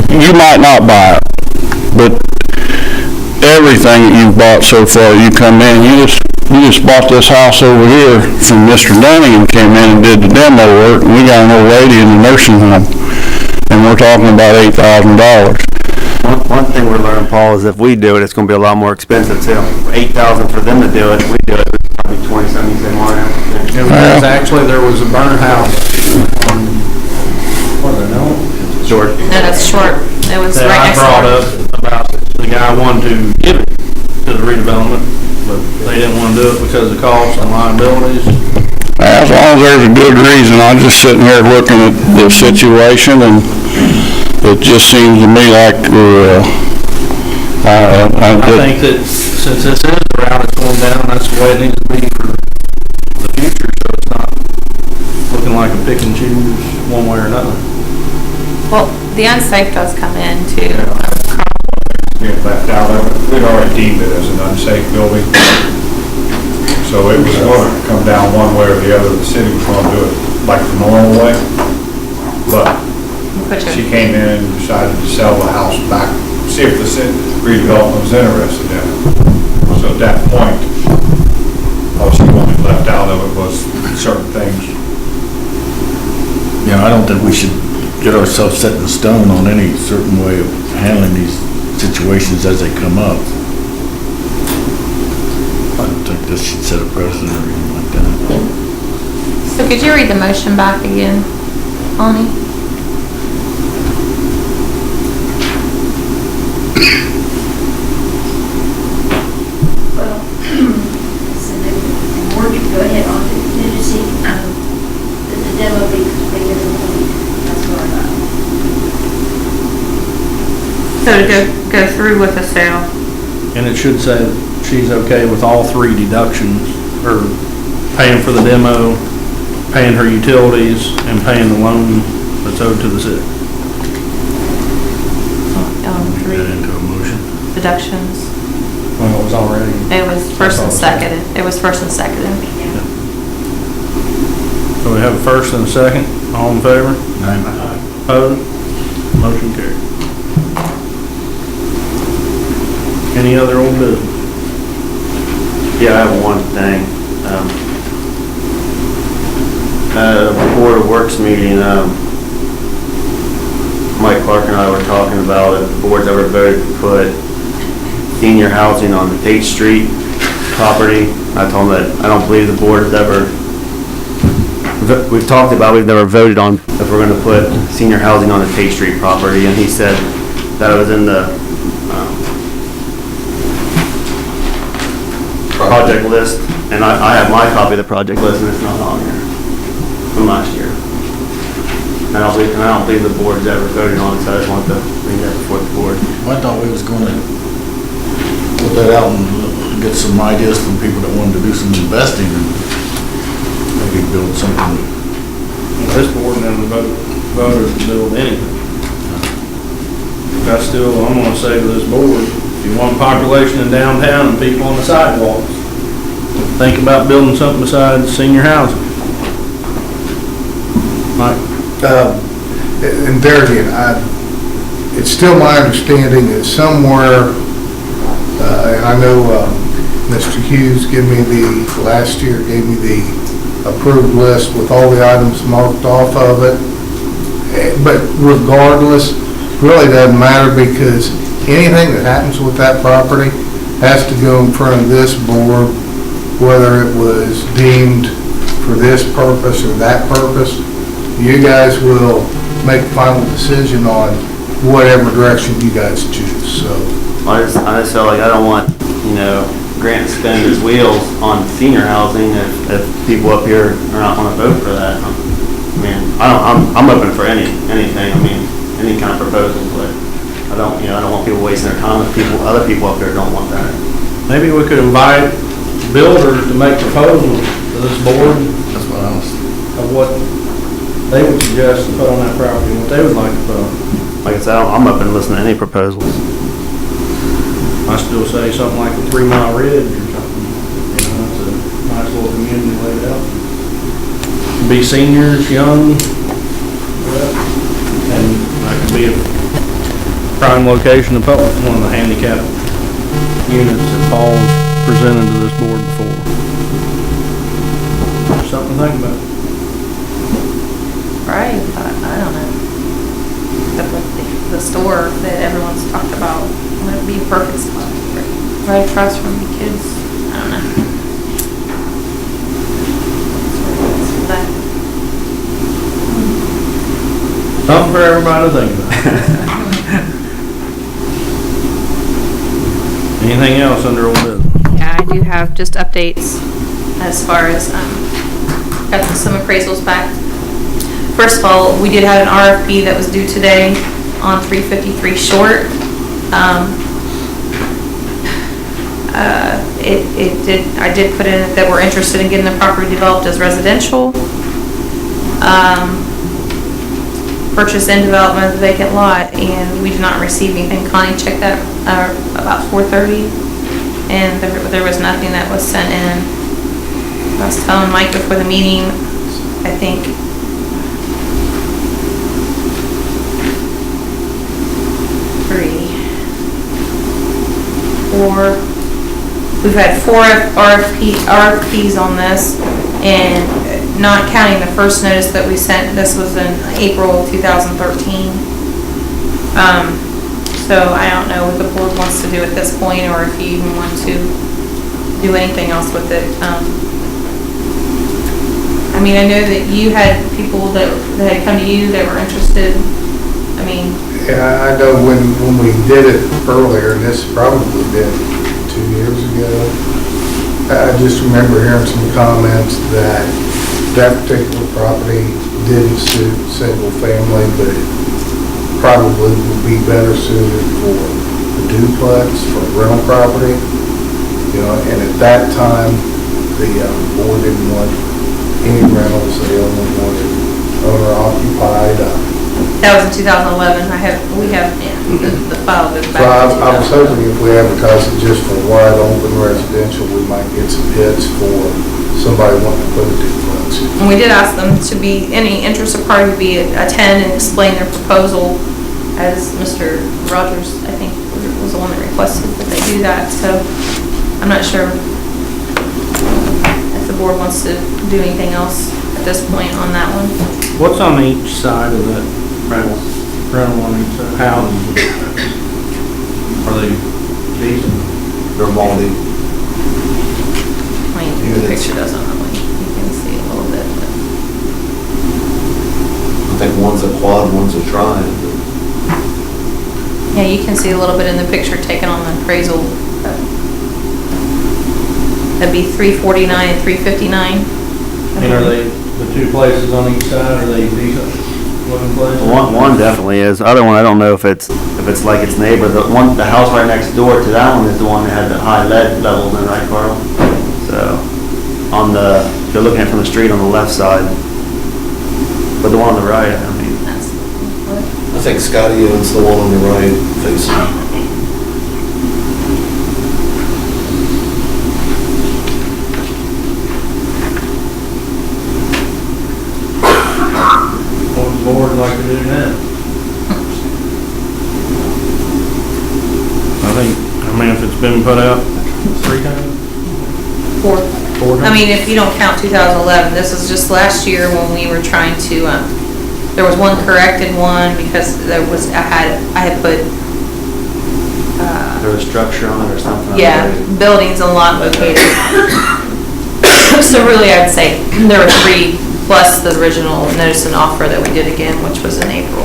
you might not buy it, but everything that you've bought so far, you come in, you just bought this house over here from Mr. Dunning and came in and did the demo work, and we got an old lady in the nursing home, and we're talking about $8,000. One thing we're learning, Paul, is if we do it, it's gonna be a lot more expensive too. $8,000 for them to do it, we do it, it's probably 20-something, you say, Mario? There was a burn house on, what do they know? George. No, that's short. It was That right I next brought door. up about the guy wanted to give it to the redevelopment, but they didn't want to do it because of costs and liabilities. As long as there's a good reason, I'm just sitting here looking at the situation, and it just seems to me like we're, I think that since this is the route it's going down, that's the way it needs to be for the future, so it's not looking like a pick and choose one way or another. Well, the unsafe does come in too. Being left out of it, we'd already deemed it as an unsafe building. So it was going to come down one way or the other. The city was going to do it like the normal way. But she came in and decided to sell the house back, see if the redevelopment was interested in it. So at that point, all she wanted left out of it was certain things. You know, I don't think we should get ourselves set in stone on any certain way of handling these situations as they come up. I don't think this should set a precedent or anything like that. So could you read the motion back again, Lonnie? Well, so the board could go ahead on the contingency, that the demo be completed in a week. That's what I got. So to go through with the sale. And it should say that she's okay with all three deductions, or paying for the demo, paying her utilities, and paying the loan that's owed to the city. Get that into a motion. Deductions. Well, it was already. It was first and seconded. It was first and seconded. So we have a first and a second, all in favor? Aye. Opposed? Motion carried. Any other old business? Yeah, I have one thing. Board of Works meeting, Mike Clark and I were talking about if the board's ever voted to put senior housing on the Tate Street property. I told him that I don't believe the board has ever, we've talked about, we've never voted on if we're gonna put senior housing on the Tate Street property, and he said that it was in the project list, and I have my copy of the project list, and it's not on here from last year. And I don't believe the board's ever voted on it, so I just want to bring that before the board. I thought we was gonna put that out and get some ideas from people that wanted to do some investing and maybe build something. This board never voted to build anything. I'm gonna say to this board, if you want population in downtown and people on the sidewalks, think about building something besides senior housing. Mike? And there again, it's still my understanding that somewhere, and I know Mr. Hughes last year gave me the approved list with all the items marked off of it. But regardless, really doesn't matter, because anything that happens with that property has to go in front of this board, whether it was deemed for this purpose or that purpose. You guys will make a final decision on whatever direction you guys choose, so. I just felt like I don't want, Grant to spend his wheels on senior housing if people up here are not gonna vote for that. I mean, I'm open for anything, any kind of proposal, but I don't want people wasting their time if other people up there don't want that. Maybe we could invite builders to make proposals to this board. That's what I was what they would suggest to put on that property, what they would like to put on. Like I said, I'm open to listening to any proposals. I still say something like a 3 Mile Ridge or something. You know, it's a nice little community laid out. Be seniors, young, and that could be a prime location of public, one of the handicap units that Paul's presented to this board before. Something to think about. Right, I don't know. But the store that everyone's talked about would be a perfect spot. Right across from the kids. I don't know. That. Something for everybody to think about. Anything else under old business? Yeah, I do have just updates as far as, got some appraisals back. First of all, we did have an RFP that was due today on 353 Short. I did put in that we're interested in getting the property developed as residential. Purchase and development of the vacant lot, and we did not receive anything. Connie checked that about 4:30, and there was nothing that was sent in. I was telling Mike before the meeting, I think we've had 4 RFPs on this, and not counting the first notice that we sent. This was in April of 2013. So I don't know what the board wants to do at this point, or if you even want to do anything else with it. I mean, I know that you had people that had come to you that were interested. I mean, yeah, I know when we did it earlier, and this probably been 2 years ago, I just remember hearing some comments that particular property didn't suit single family, but it probably would be better suited for a duplex, for rental property. You know, and at that time, the board didn't want any rentals. They only wanted owner occupied. that was in 2011. We have the file goes So back to I was hoping if we advertised it just for wide open residential, we might get some hits for somebody wanting to put a duplex. And we did ask them to be, any interested party to be attend and explain their proposal, as Mr. Rogers, I think, was the one that requested that they do that. So I'm not sure if the board wants to do anything else at this point on that one. What's on each side of that rental on each side? Houses? Are they decent? They're multi. I mean, the picture doesn't really, you can see a little bit, but. I think one's a quad, one's a tri. Yeah, you can see a little bit in the picture taken on the appraisal. That'd be 349 and 359. And are they, the 2 places on each side, are they decent looking places? One definitely is. The other one, I don't know if it's like its neighbor. The house right next door to that one is the one that had the high lead levels in, right, Carl? So, if you're looking at it from the street on the left side, but the one on the right, I mean. I think Scotty owns the one on the right facing. What would the board like to do now? I mean, if it's been put out 3 times? 4. 4 times? I mean, if you don't count 2011, this is just last year when we were trying to, there was one corrected one because there was, I had put, There was structure on it or something. yeah, buildings and lot located. So really, I'd say there were 3 plus the original notice and offer that we did again, which was in April.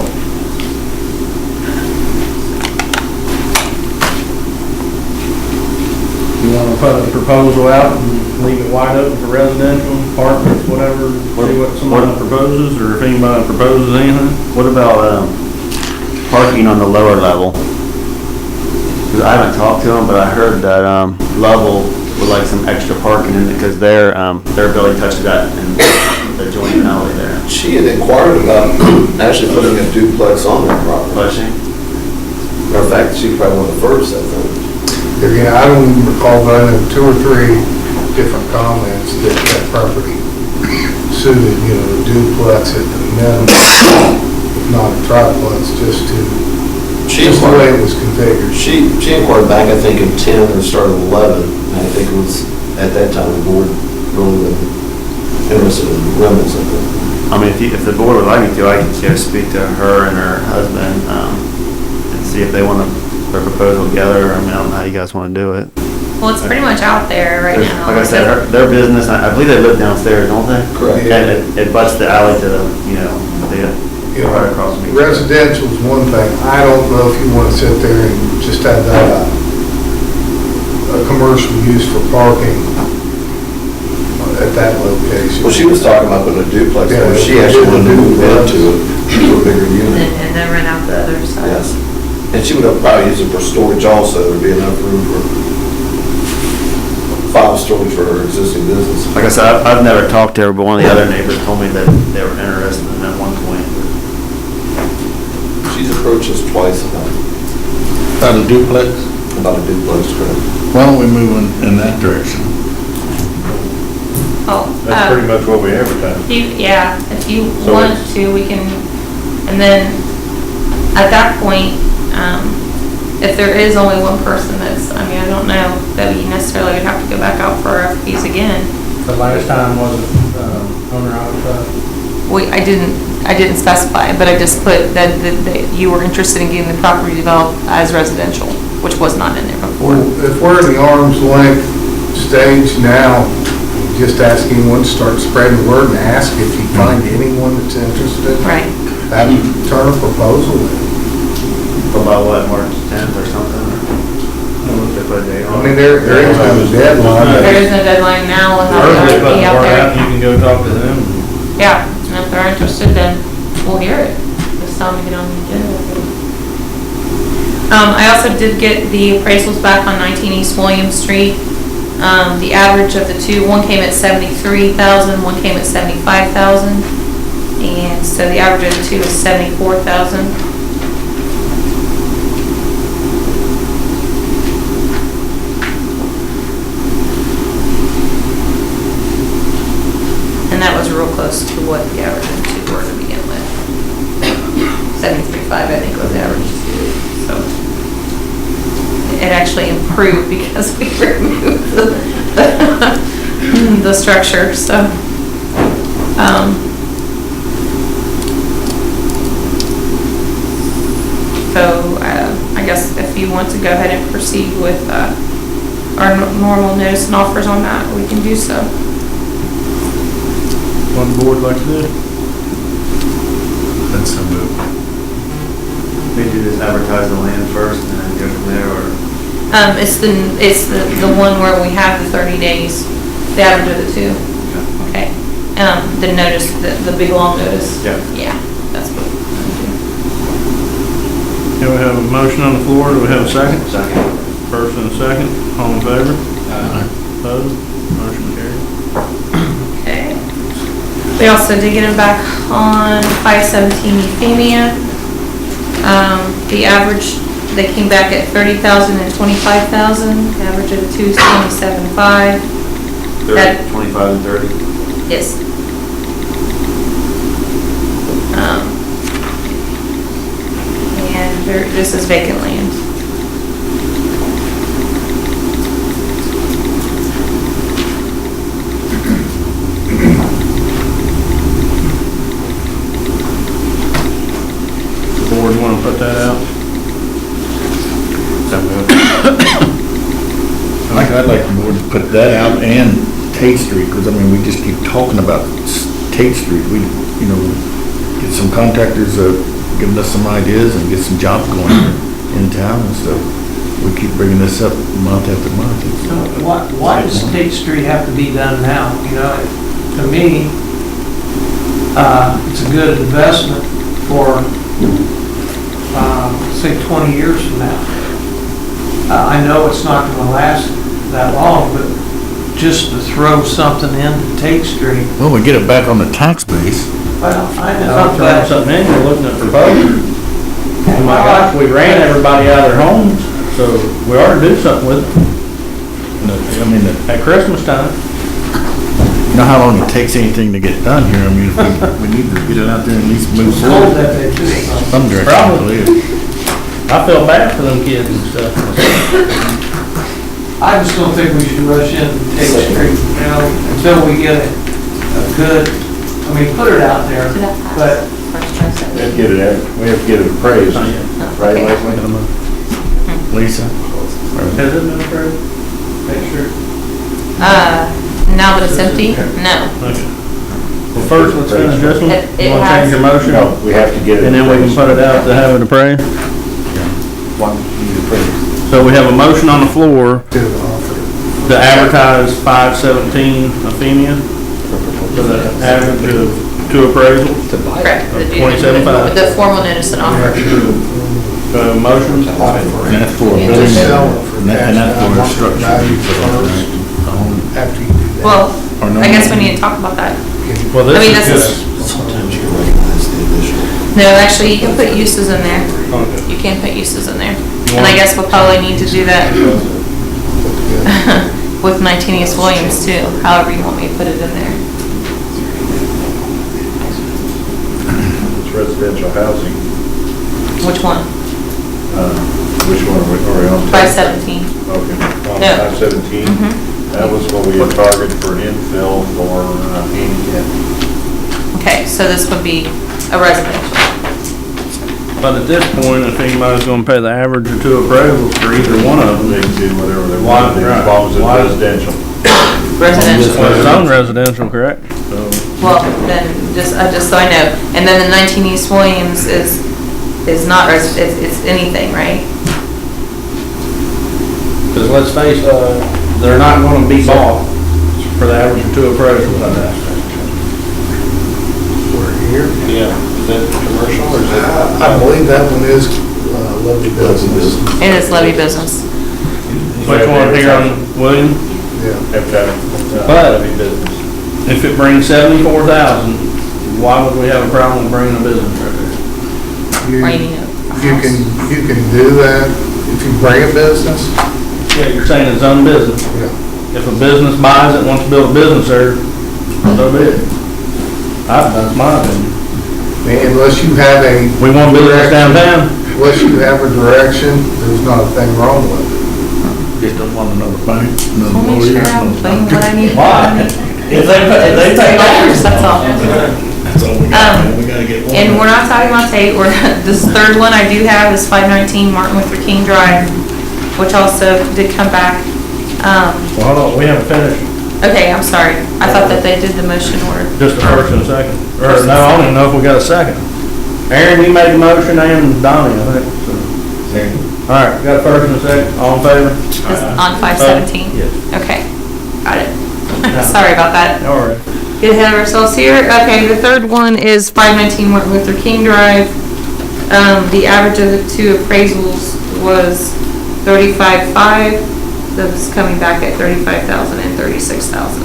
You want to put a proposal out and leave it wide open for residential, apartments, whatever, see what somebody proposes, or if anybody proposes anything? What about parking on the lower level? 'Cause I haven't talked to them, but I heard that Lovell would like some extra parking in it because their building touches that, and joint alley there. She had inquired about actually putting a duplex on that property. Was she? Matter of fact, she probably one of the first, I think. Again, I don't even recall, but I know 2 or 3 different comments that that property suited, you know, a duplex at the minimum, if not a triplex, just the way it was configured. She inquired back, I think, in 10 or started 11. And I think it was, at that time, the board really wasn't interested in limits of it. I mean, if the board would like me to, I can go speak to her and her husband, and see if they want to put a proposal together. I mean, I don't know how you guys want to do it. Well, it's pretty much out there right now. Like I said, their business, I believe they live downstairs, don't they? Correct. And it butts the alley to the, You know, right across from each other. residential is one thing. I don't know if you want to sit there and just have that, a commercial use for parking at that location. Well, she was talking about putting a duplex there. Yeah, She actually wanted to move into a bigger unit. And then rent out the other side. Yes. And she would have probably used it for storage also. There'd be enough room for 5 storage for her existing business. Like I said, I've never talked to her, but one of the other neighbors told me that they were interested in that at one point. She's approached us twice about About a duplex? a duplex, correct? Why don't we move in that direction? Oh, That's pretty much what we advertised. if you So want it's- to, we can, and then at that point, if there is only one person that's, I mean, I don't know that we necessarily would have to go back out for RFPs again. The last time was owner occupied. I didn't specify, but I just put that you were interested in getting the property developed as residential, which was not in there before. Well, if we're in the arm's length stage now, just ask anyone to start spreading the word and ask if you find anyone that's interested. Right. Have you turn a proposal in. About what, March 10th or something? They put a date on I it. mean, there is no deadline. There is no deadline now, and Early, but be out word out, there. you can go talk to them. Yeah, and if they're interested, then we'll hear it. Just tell them to get on the agenda. I also did get the appraisals back on 19 East William Street. The average of the two, one came at 73,000, one came at 75,000. And so the average of the two is 74,000. And that was real close to what the average of the two were to begin with. 73.5, I think, was the average too, so. It actually improved because we removed the structure, so. I guess if you want to go ahead and proceed with our normal notice and offers on that, we can do so. What the board like to do? That's a move. We do just advertise the land first and then go from there, or? It's the one where we have the 30 days, the average of the two. Okay. The notice, the big long notice. Yeah. Yeah, that's what. Okay, we have a motion on the floor. Do we have a second? Second. First and a second. All in favor? Opposed? Motion carried. Okay. We also did get them back on 517 Euphemia. The average, they came back at 30,000 and 25,000. The average of the two is 27.5. 30, 25 and 30? Yes. And this is vacant land. The board want to put that out? I'd like the board to put that out and Tate Street, because I mean, we just keep talking about Tate Street. We, get some contractors, giving us some ideas and get some jobs going in town and stuff. We keep bringing this up month after month. Why does State Street have to be done now? To me, it's a good investment for, say, 20 years from now. I know it's not going to last that long, but just to throw something into Tate Street. Well, we get it back on the tax base. Well, I I'm know, throwing but something in, you're looking at proposals. Oh my gosh, we ran everybody out of their homes, so we ought to do something with it I mean, at Christmas time. you know how long it takes anything to get done here? I mean, we need to get it out there and at least move forward that they do something. some direction, I believe. I feel bad for them kids and stuff. I just don't think we should rush into Tate Street, you know, until we get a good, I mean, put it out there, but We have to get it, we have to get it appraised, right, Leslie? Lisa? Has it been approved? Make sure. Now that it's empty, no. Okay. Well, first, let's finish this one. It You wanna change your motion? No, we have to get it. And then we can put it out to have it appraised? One, you need to appraise. So we have a motion on the floor Do the offer. to advertise 517 Euphemia for the average of two appraisals. Correct. The 27.5. The formal notice and offer. Motion? And that's for a You building, just sell it for and that's for a cash structure. value first. After you do that. Well, Or no I guess more. we need to talk about that. Well, I mean, this this is is, just, Sometimes you recognize the additional. no, actually, you can put uses in there. okay. You can put uses in there. And I guess we'll probably need to do that with 19 East Williams too, however you want me to put it in there. It's residential housing. Which one? Which one are we on? 517. Okay, on No. 517. Mhm. That was what we had targeted for an infill for handicap. Okay, so this would be a residential. But at this point, if anybody's gonna pay the average of two appraisals for either one of them, They can do whatever they Why- want, to do, right. as long as it's Why- residential. Residential. well, it's on residential, correct? So, Well, then, just so I know. And then the 19 East Williams is not, it's anything, right? Because let's face, they're not gonna be bought for the average of two appraisals, I think. We're here. Yeah, is that commercial or is that? I believe that one is Lovely Business. It is levy business. Which one here on William? Yeah. have to have, But- levy business. If it brings 74,000, why would we have a problem with bringing a business right there? You Or you need a you house. can do that if you bring a business. Yeah, you're saying it's own business. Yeah. If a business buys it, wants to build a business there, so be it. That's my opinion. Unless you have a. We want business downtown. Unless you have a direction, there's not a thing wrong with it. Just don't want another bank, another I'll make sure lawyer. I'm putting what I need. Why? If they take Dollars, that's all. That's all we got, man. We gotta get one. And we're not talking about Tate, this third one I do have is 519 Martin Luther King Drive, which also did come back. Well, hold on, we haven't finished. Okay, I'm sorry. I thought that they did the motion order. Just a first and a second. Or no, I don't even know if we got a second. Aaron, you made the motion and Donnie, I think. So. All right, got a first and a second. All in favor? This- On 517? Yes. Okay, got it. Sorry about that. All right. Get ahead of ourselves here. Okay, the third one is 519 Martin Luther King Drive. The average of the two appraisals was 35.5. That's coming back at 35,000 and 36,000.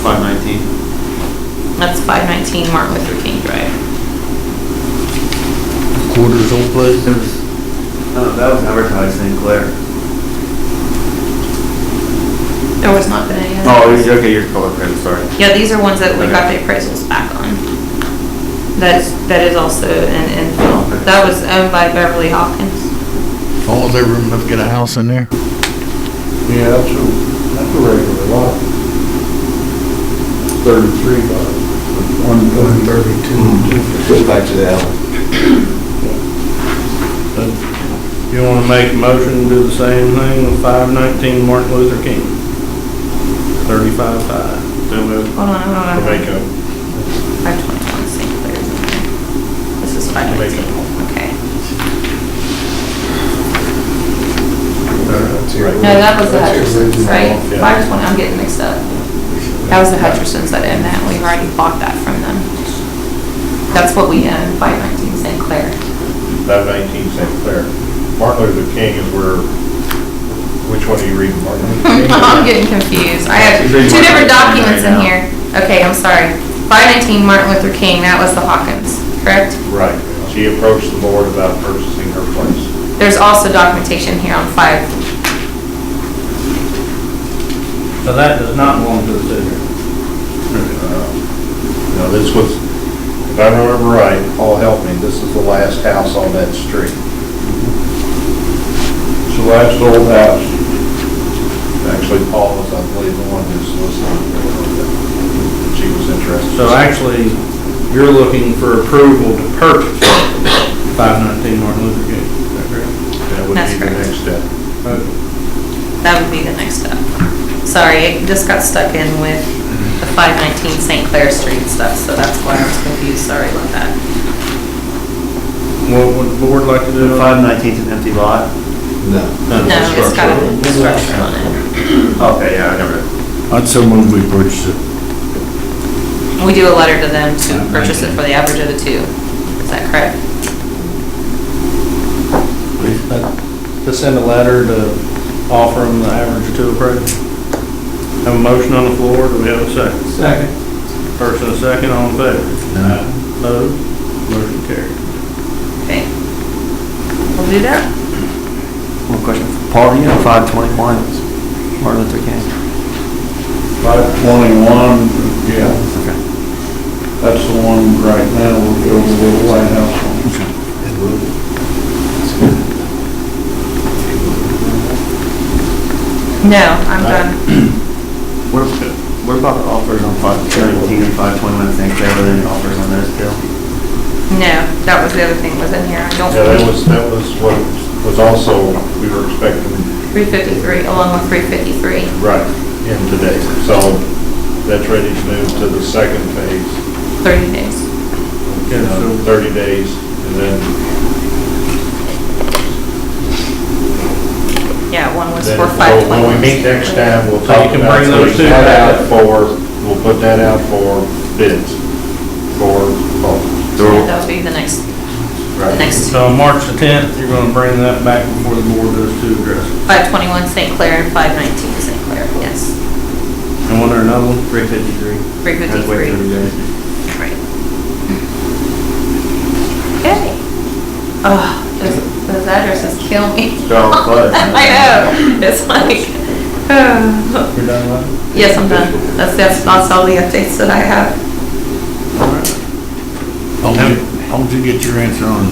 519. That's 519 Martin Luther King Drive. Quarters old place. That was advertised in Claire. There was not been any. Oh, okay, you're color credit, sorry. Yeah, these are ones that we got the appraisals back on. That is also an infill. That was owned by Beverly Hawkins. As long as they room enough to get a house in there. Yeah, that's a regular lot. 33 by 132. Goes back to the alley. You want to make a motion to do the same thing with 519 Martin Luther King? 35.5. Hold on. Jamaica. 521 St. Clair's in there. This is 519. Okay. No, that was the Hutchersons, right? 520, I'm getting mixed up. That was the Hutchersons that owned that. We've already bought that from them. That's what we own, 519 St. Clair. 519 St. Clair. Martin Luther King is where Which one are you reading, Martin? I'm getting confused. I have She's reading two Martin different Luther King documents in right here. Okay, I'm sorry. 519 Martin Luther King, that was the Hawkins, correct? Right. She approached the board about purchasing her place. There's also documentation here on 5. So that does not belong to the city. No, this was, if I remember right, Paul helped me, this is the last house on that street. It's the last old house. Actually, Paul was, I believe, the one who's listening. She was interested. So actually, you're looking for approval to purchase 519 Martin Luther King, is that correct? That would That's be the correct. next step. That would be the next step. Sorry, it just got stuck in with the 519 St. Clair Street stuff, so that's why I was confused. Sorry about that. What would the board like to do? 519 is an empty lot. No. No, it's got a structure on it. Okay, yeah, I never. I'd so move we purchase it. We do a letter to them to purchase it for the average of the two. Is that correct? To send a letter to offer them the average of 2 appraisals. Have a motion on the floor, do we have a second? Second. First and a second, all in favor? Opposed? Motion carried. Okay. We'll do that. One question. Paul, do you know 521 Martin Luther King? 521, yeah, Okay. that's the one right now, we're building a little White House on. No, I'm done. What about the offers on 519 and 521? I think there were any offers on those too. No, that was the other thing was in here. I don't Yeah, that believe was what was also, we were expecting 353, along with 353. right in today. So that's ready to move to the second phase, 30 days. you know, 30 days, and then Yeah, one was then for when 521. we meet next time, we'll So talk you can about bring those putting two that back. out for, we'll put that out for bids for both. Yeah, that would be the next, Right. So on March the 10th, you're gonna bring that back before the board does 2 addresses. 521 St. Clair and 519 St. Clair, yes. And one or another one? 353. 353. 30 days. Right. Okay. Oh, those addresses kill me. They're all close. I know, it's like, You're done with it? yes, I'm done. That's all the updates that I have. How did you get your answer on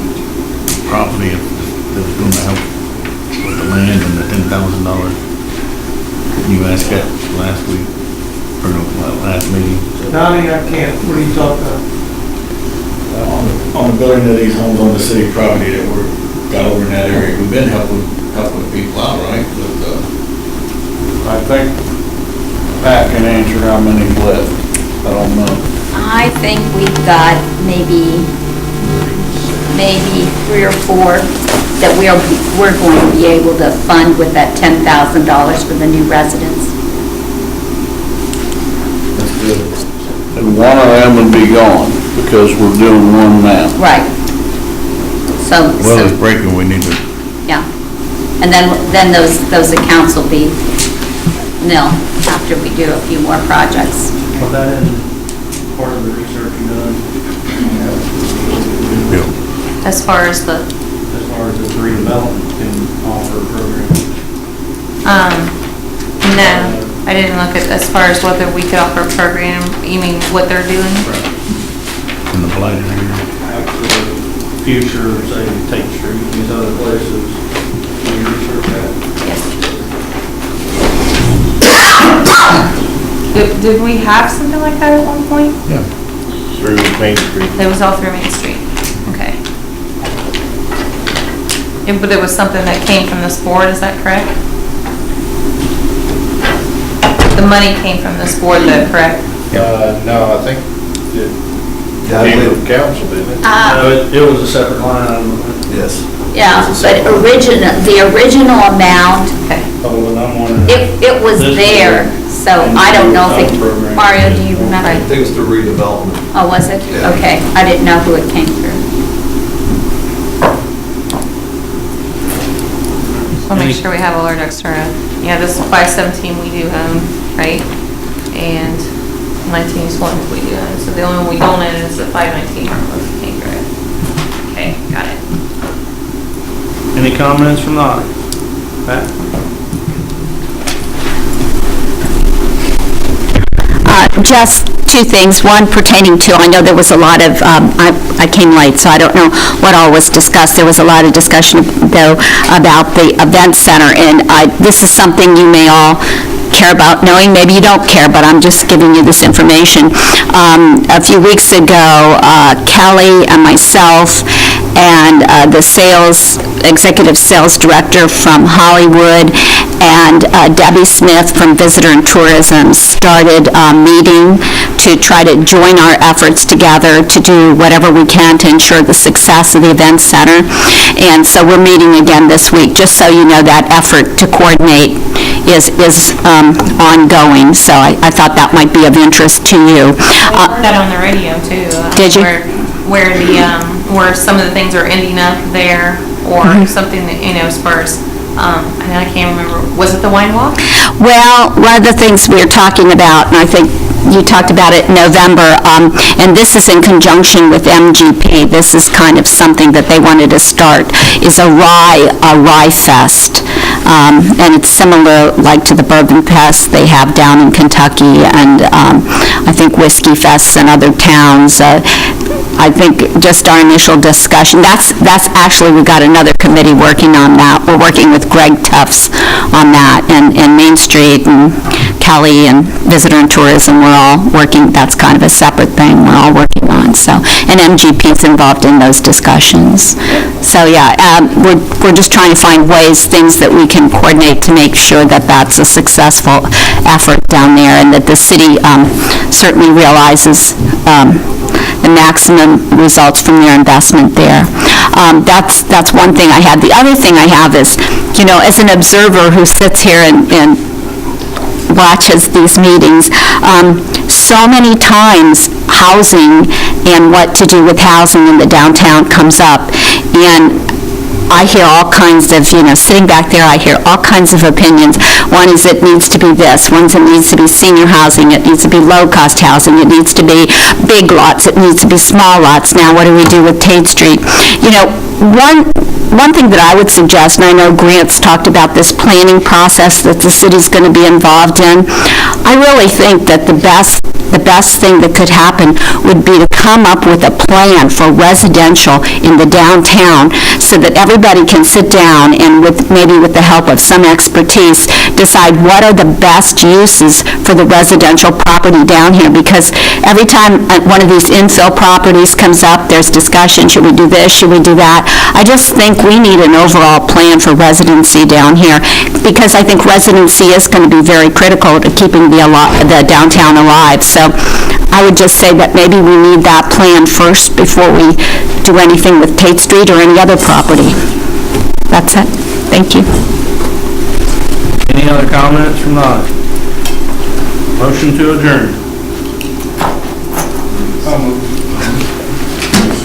property that was gonna help with the land and the $10,000? You asked that last week, or no, last meeting? Donnie, I can't, what are you talking about? On the building of these homes on the city property that were, got over in that area, we've been helping people out, right? With, I think Pat can answer how many left, I don't know. I think we've got maybe 3 or 4 that we're going to be able to fund with that $10,000 for the new residents. that's good. And one of them would be gone, because we're doing one now. Right. So, Well, it's breaking, we need to, yeah. And then those accounts will be nil after we do a few more projects. Put that in part of the research you done, As far as the, as far as this redevelopment can offer a program. no, I didn't look at as far as whether we could offer a program, you mean what they're doing? in the blighted area. Actually, future, say, Tate Street, these other places, we research that. Yes. Did we have something like that at one point? Yeah. Through Main Street. It was all through Main Street, okay. Yeah, but it was something that came from this board, is that correct? The money came from this board though, correct? No, I think it Yeah, I came believe- from council, didn't it? No, it was a separate line item. Yes. Yeah, but the original amount, Okay. Oh, and I'm wondering. it was This there, so I don't know if it, Program. Mario, do you remember? I think it's the redevelopment. Oh, was it? Yeah. Okay, I didn't know who it came through. So make sure we have all our ducks in a row. Yeah, this 517 we do own, right? And 19 Swans we do own. So the only one we don't own is the 519 Harmless King Road. Okay, got it. Any comments from the audience? Pat? Just two things. One pertaining to, I know there was a lot of, I came late, so I don't know what all was discussed. There was a lot of discussion, though, about the event center, and this is something you may all care about knowing. Maybe you don't care, but I'm just giving you this information. A few weeks ago, Kelly and myself and the executive sales director from Hollywood and Debbie Smith from Visitor and Tourism started a meeting to try to join our efforts together to do whatever we can to ensure the success of the event center. And so we're meeting again this week, just so you know that effort to coordinate is ongoing. So I thought that might be of interest to you. That on the radio too. Did you? Where some of the things are ending up there, or something that, as far as, I can't remember, was it the wine walk? Well, one of the things we were talking about, and I think you talked about it in November, and this is in conjunction with MGP. This is kind of something that they wanted to start, is a rye fest. And it's similar like to the Bourbon Fest they have down in Kentucky, and I think Whiskey Fests in other towns. I think just our initial discussion, that's actually, we've got another committee working on that. We're working with Greg Tufts on that, and Main Street, and Kelly, and Visitor and Tourism, we're all working, that's kind of a separate thing we're all working on, so, and MGP's involved in those discussions. So, yeah, we're just trying to find ways, things that we can coordinate to make sure that that's a successful effort down there, and that the city certainly realizes the maximum results from their investment there. That's one thing I had. The other thing I have is, as an observer who sits here and watches these meetings, so many times housing and what to do with housing in the downtown comes up, and I hear all kinds of, sitting back there, I hear all kinds of opinions. One is it needs to be this, one is it needs to be senior housing, it needs to be low-cost housing, it needs to be big lots, it needs to be small lots. Now, what do we do with Tate Street? One thing that I would suggest, and I know Grant's talked about this planning process that the city's going to be involved in, I really think that the best thing that could happen would be to come up with a plan for residential in the downtown so that everybody can sit down and maybe with the help of some expertise decide what are the best uses for the residential property down here, because every time one of these infill properties comes up, there's discussion, should we do this, should we do that? I just think we need an overall plan for residency down here, because I think residency is going to be very critical to keeping the downtown alive. So I would just say that maybe we need that plan first before we do anything with Tate Street or any other property. That's it. Thank you. Any other comments from the audience? Motion to adjourn.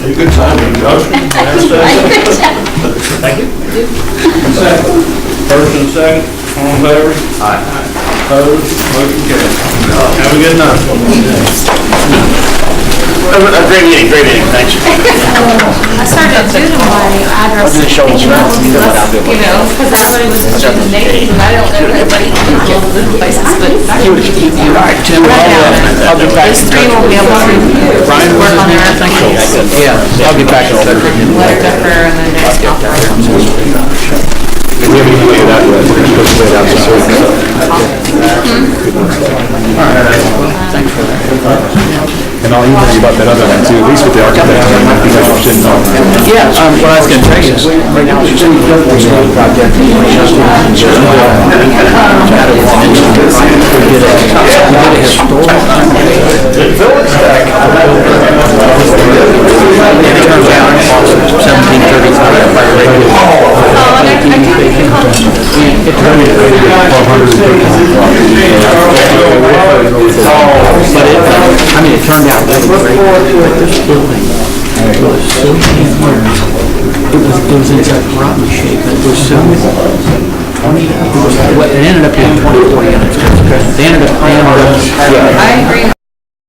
Good timing, Motion. Thank you. Second. First and second, all in favor? Aye. Opposed? Motion carries. Have a good night. Great meeting, thanks. I started doing my address, thinking that was because everybody was putting the names, and I don't know everybody in all the places, but those three will be able to work on their thing. Yeah, I'll get back in touch with him. Letter to her and then next conference. Thanks for that. And I'll email you about that other one too, at least with the architect. I might be interested in Yeah, what I was going to tell you is, right now, it's just a project. It turned out really great, but this building was so huge. It was in such rotten shape, and it was so 20, it ended up being 20, 40 units. They ended up paying. I agree.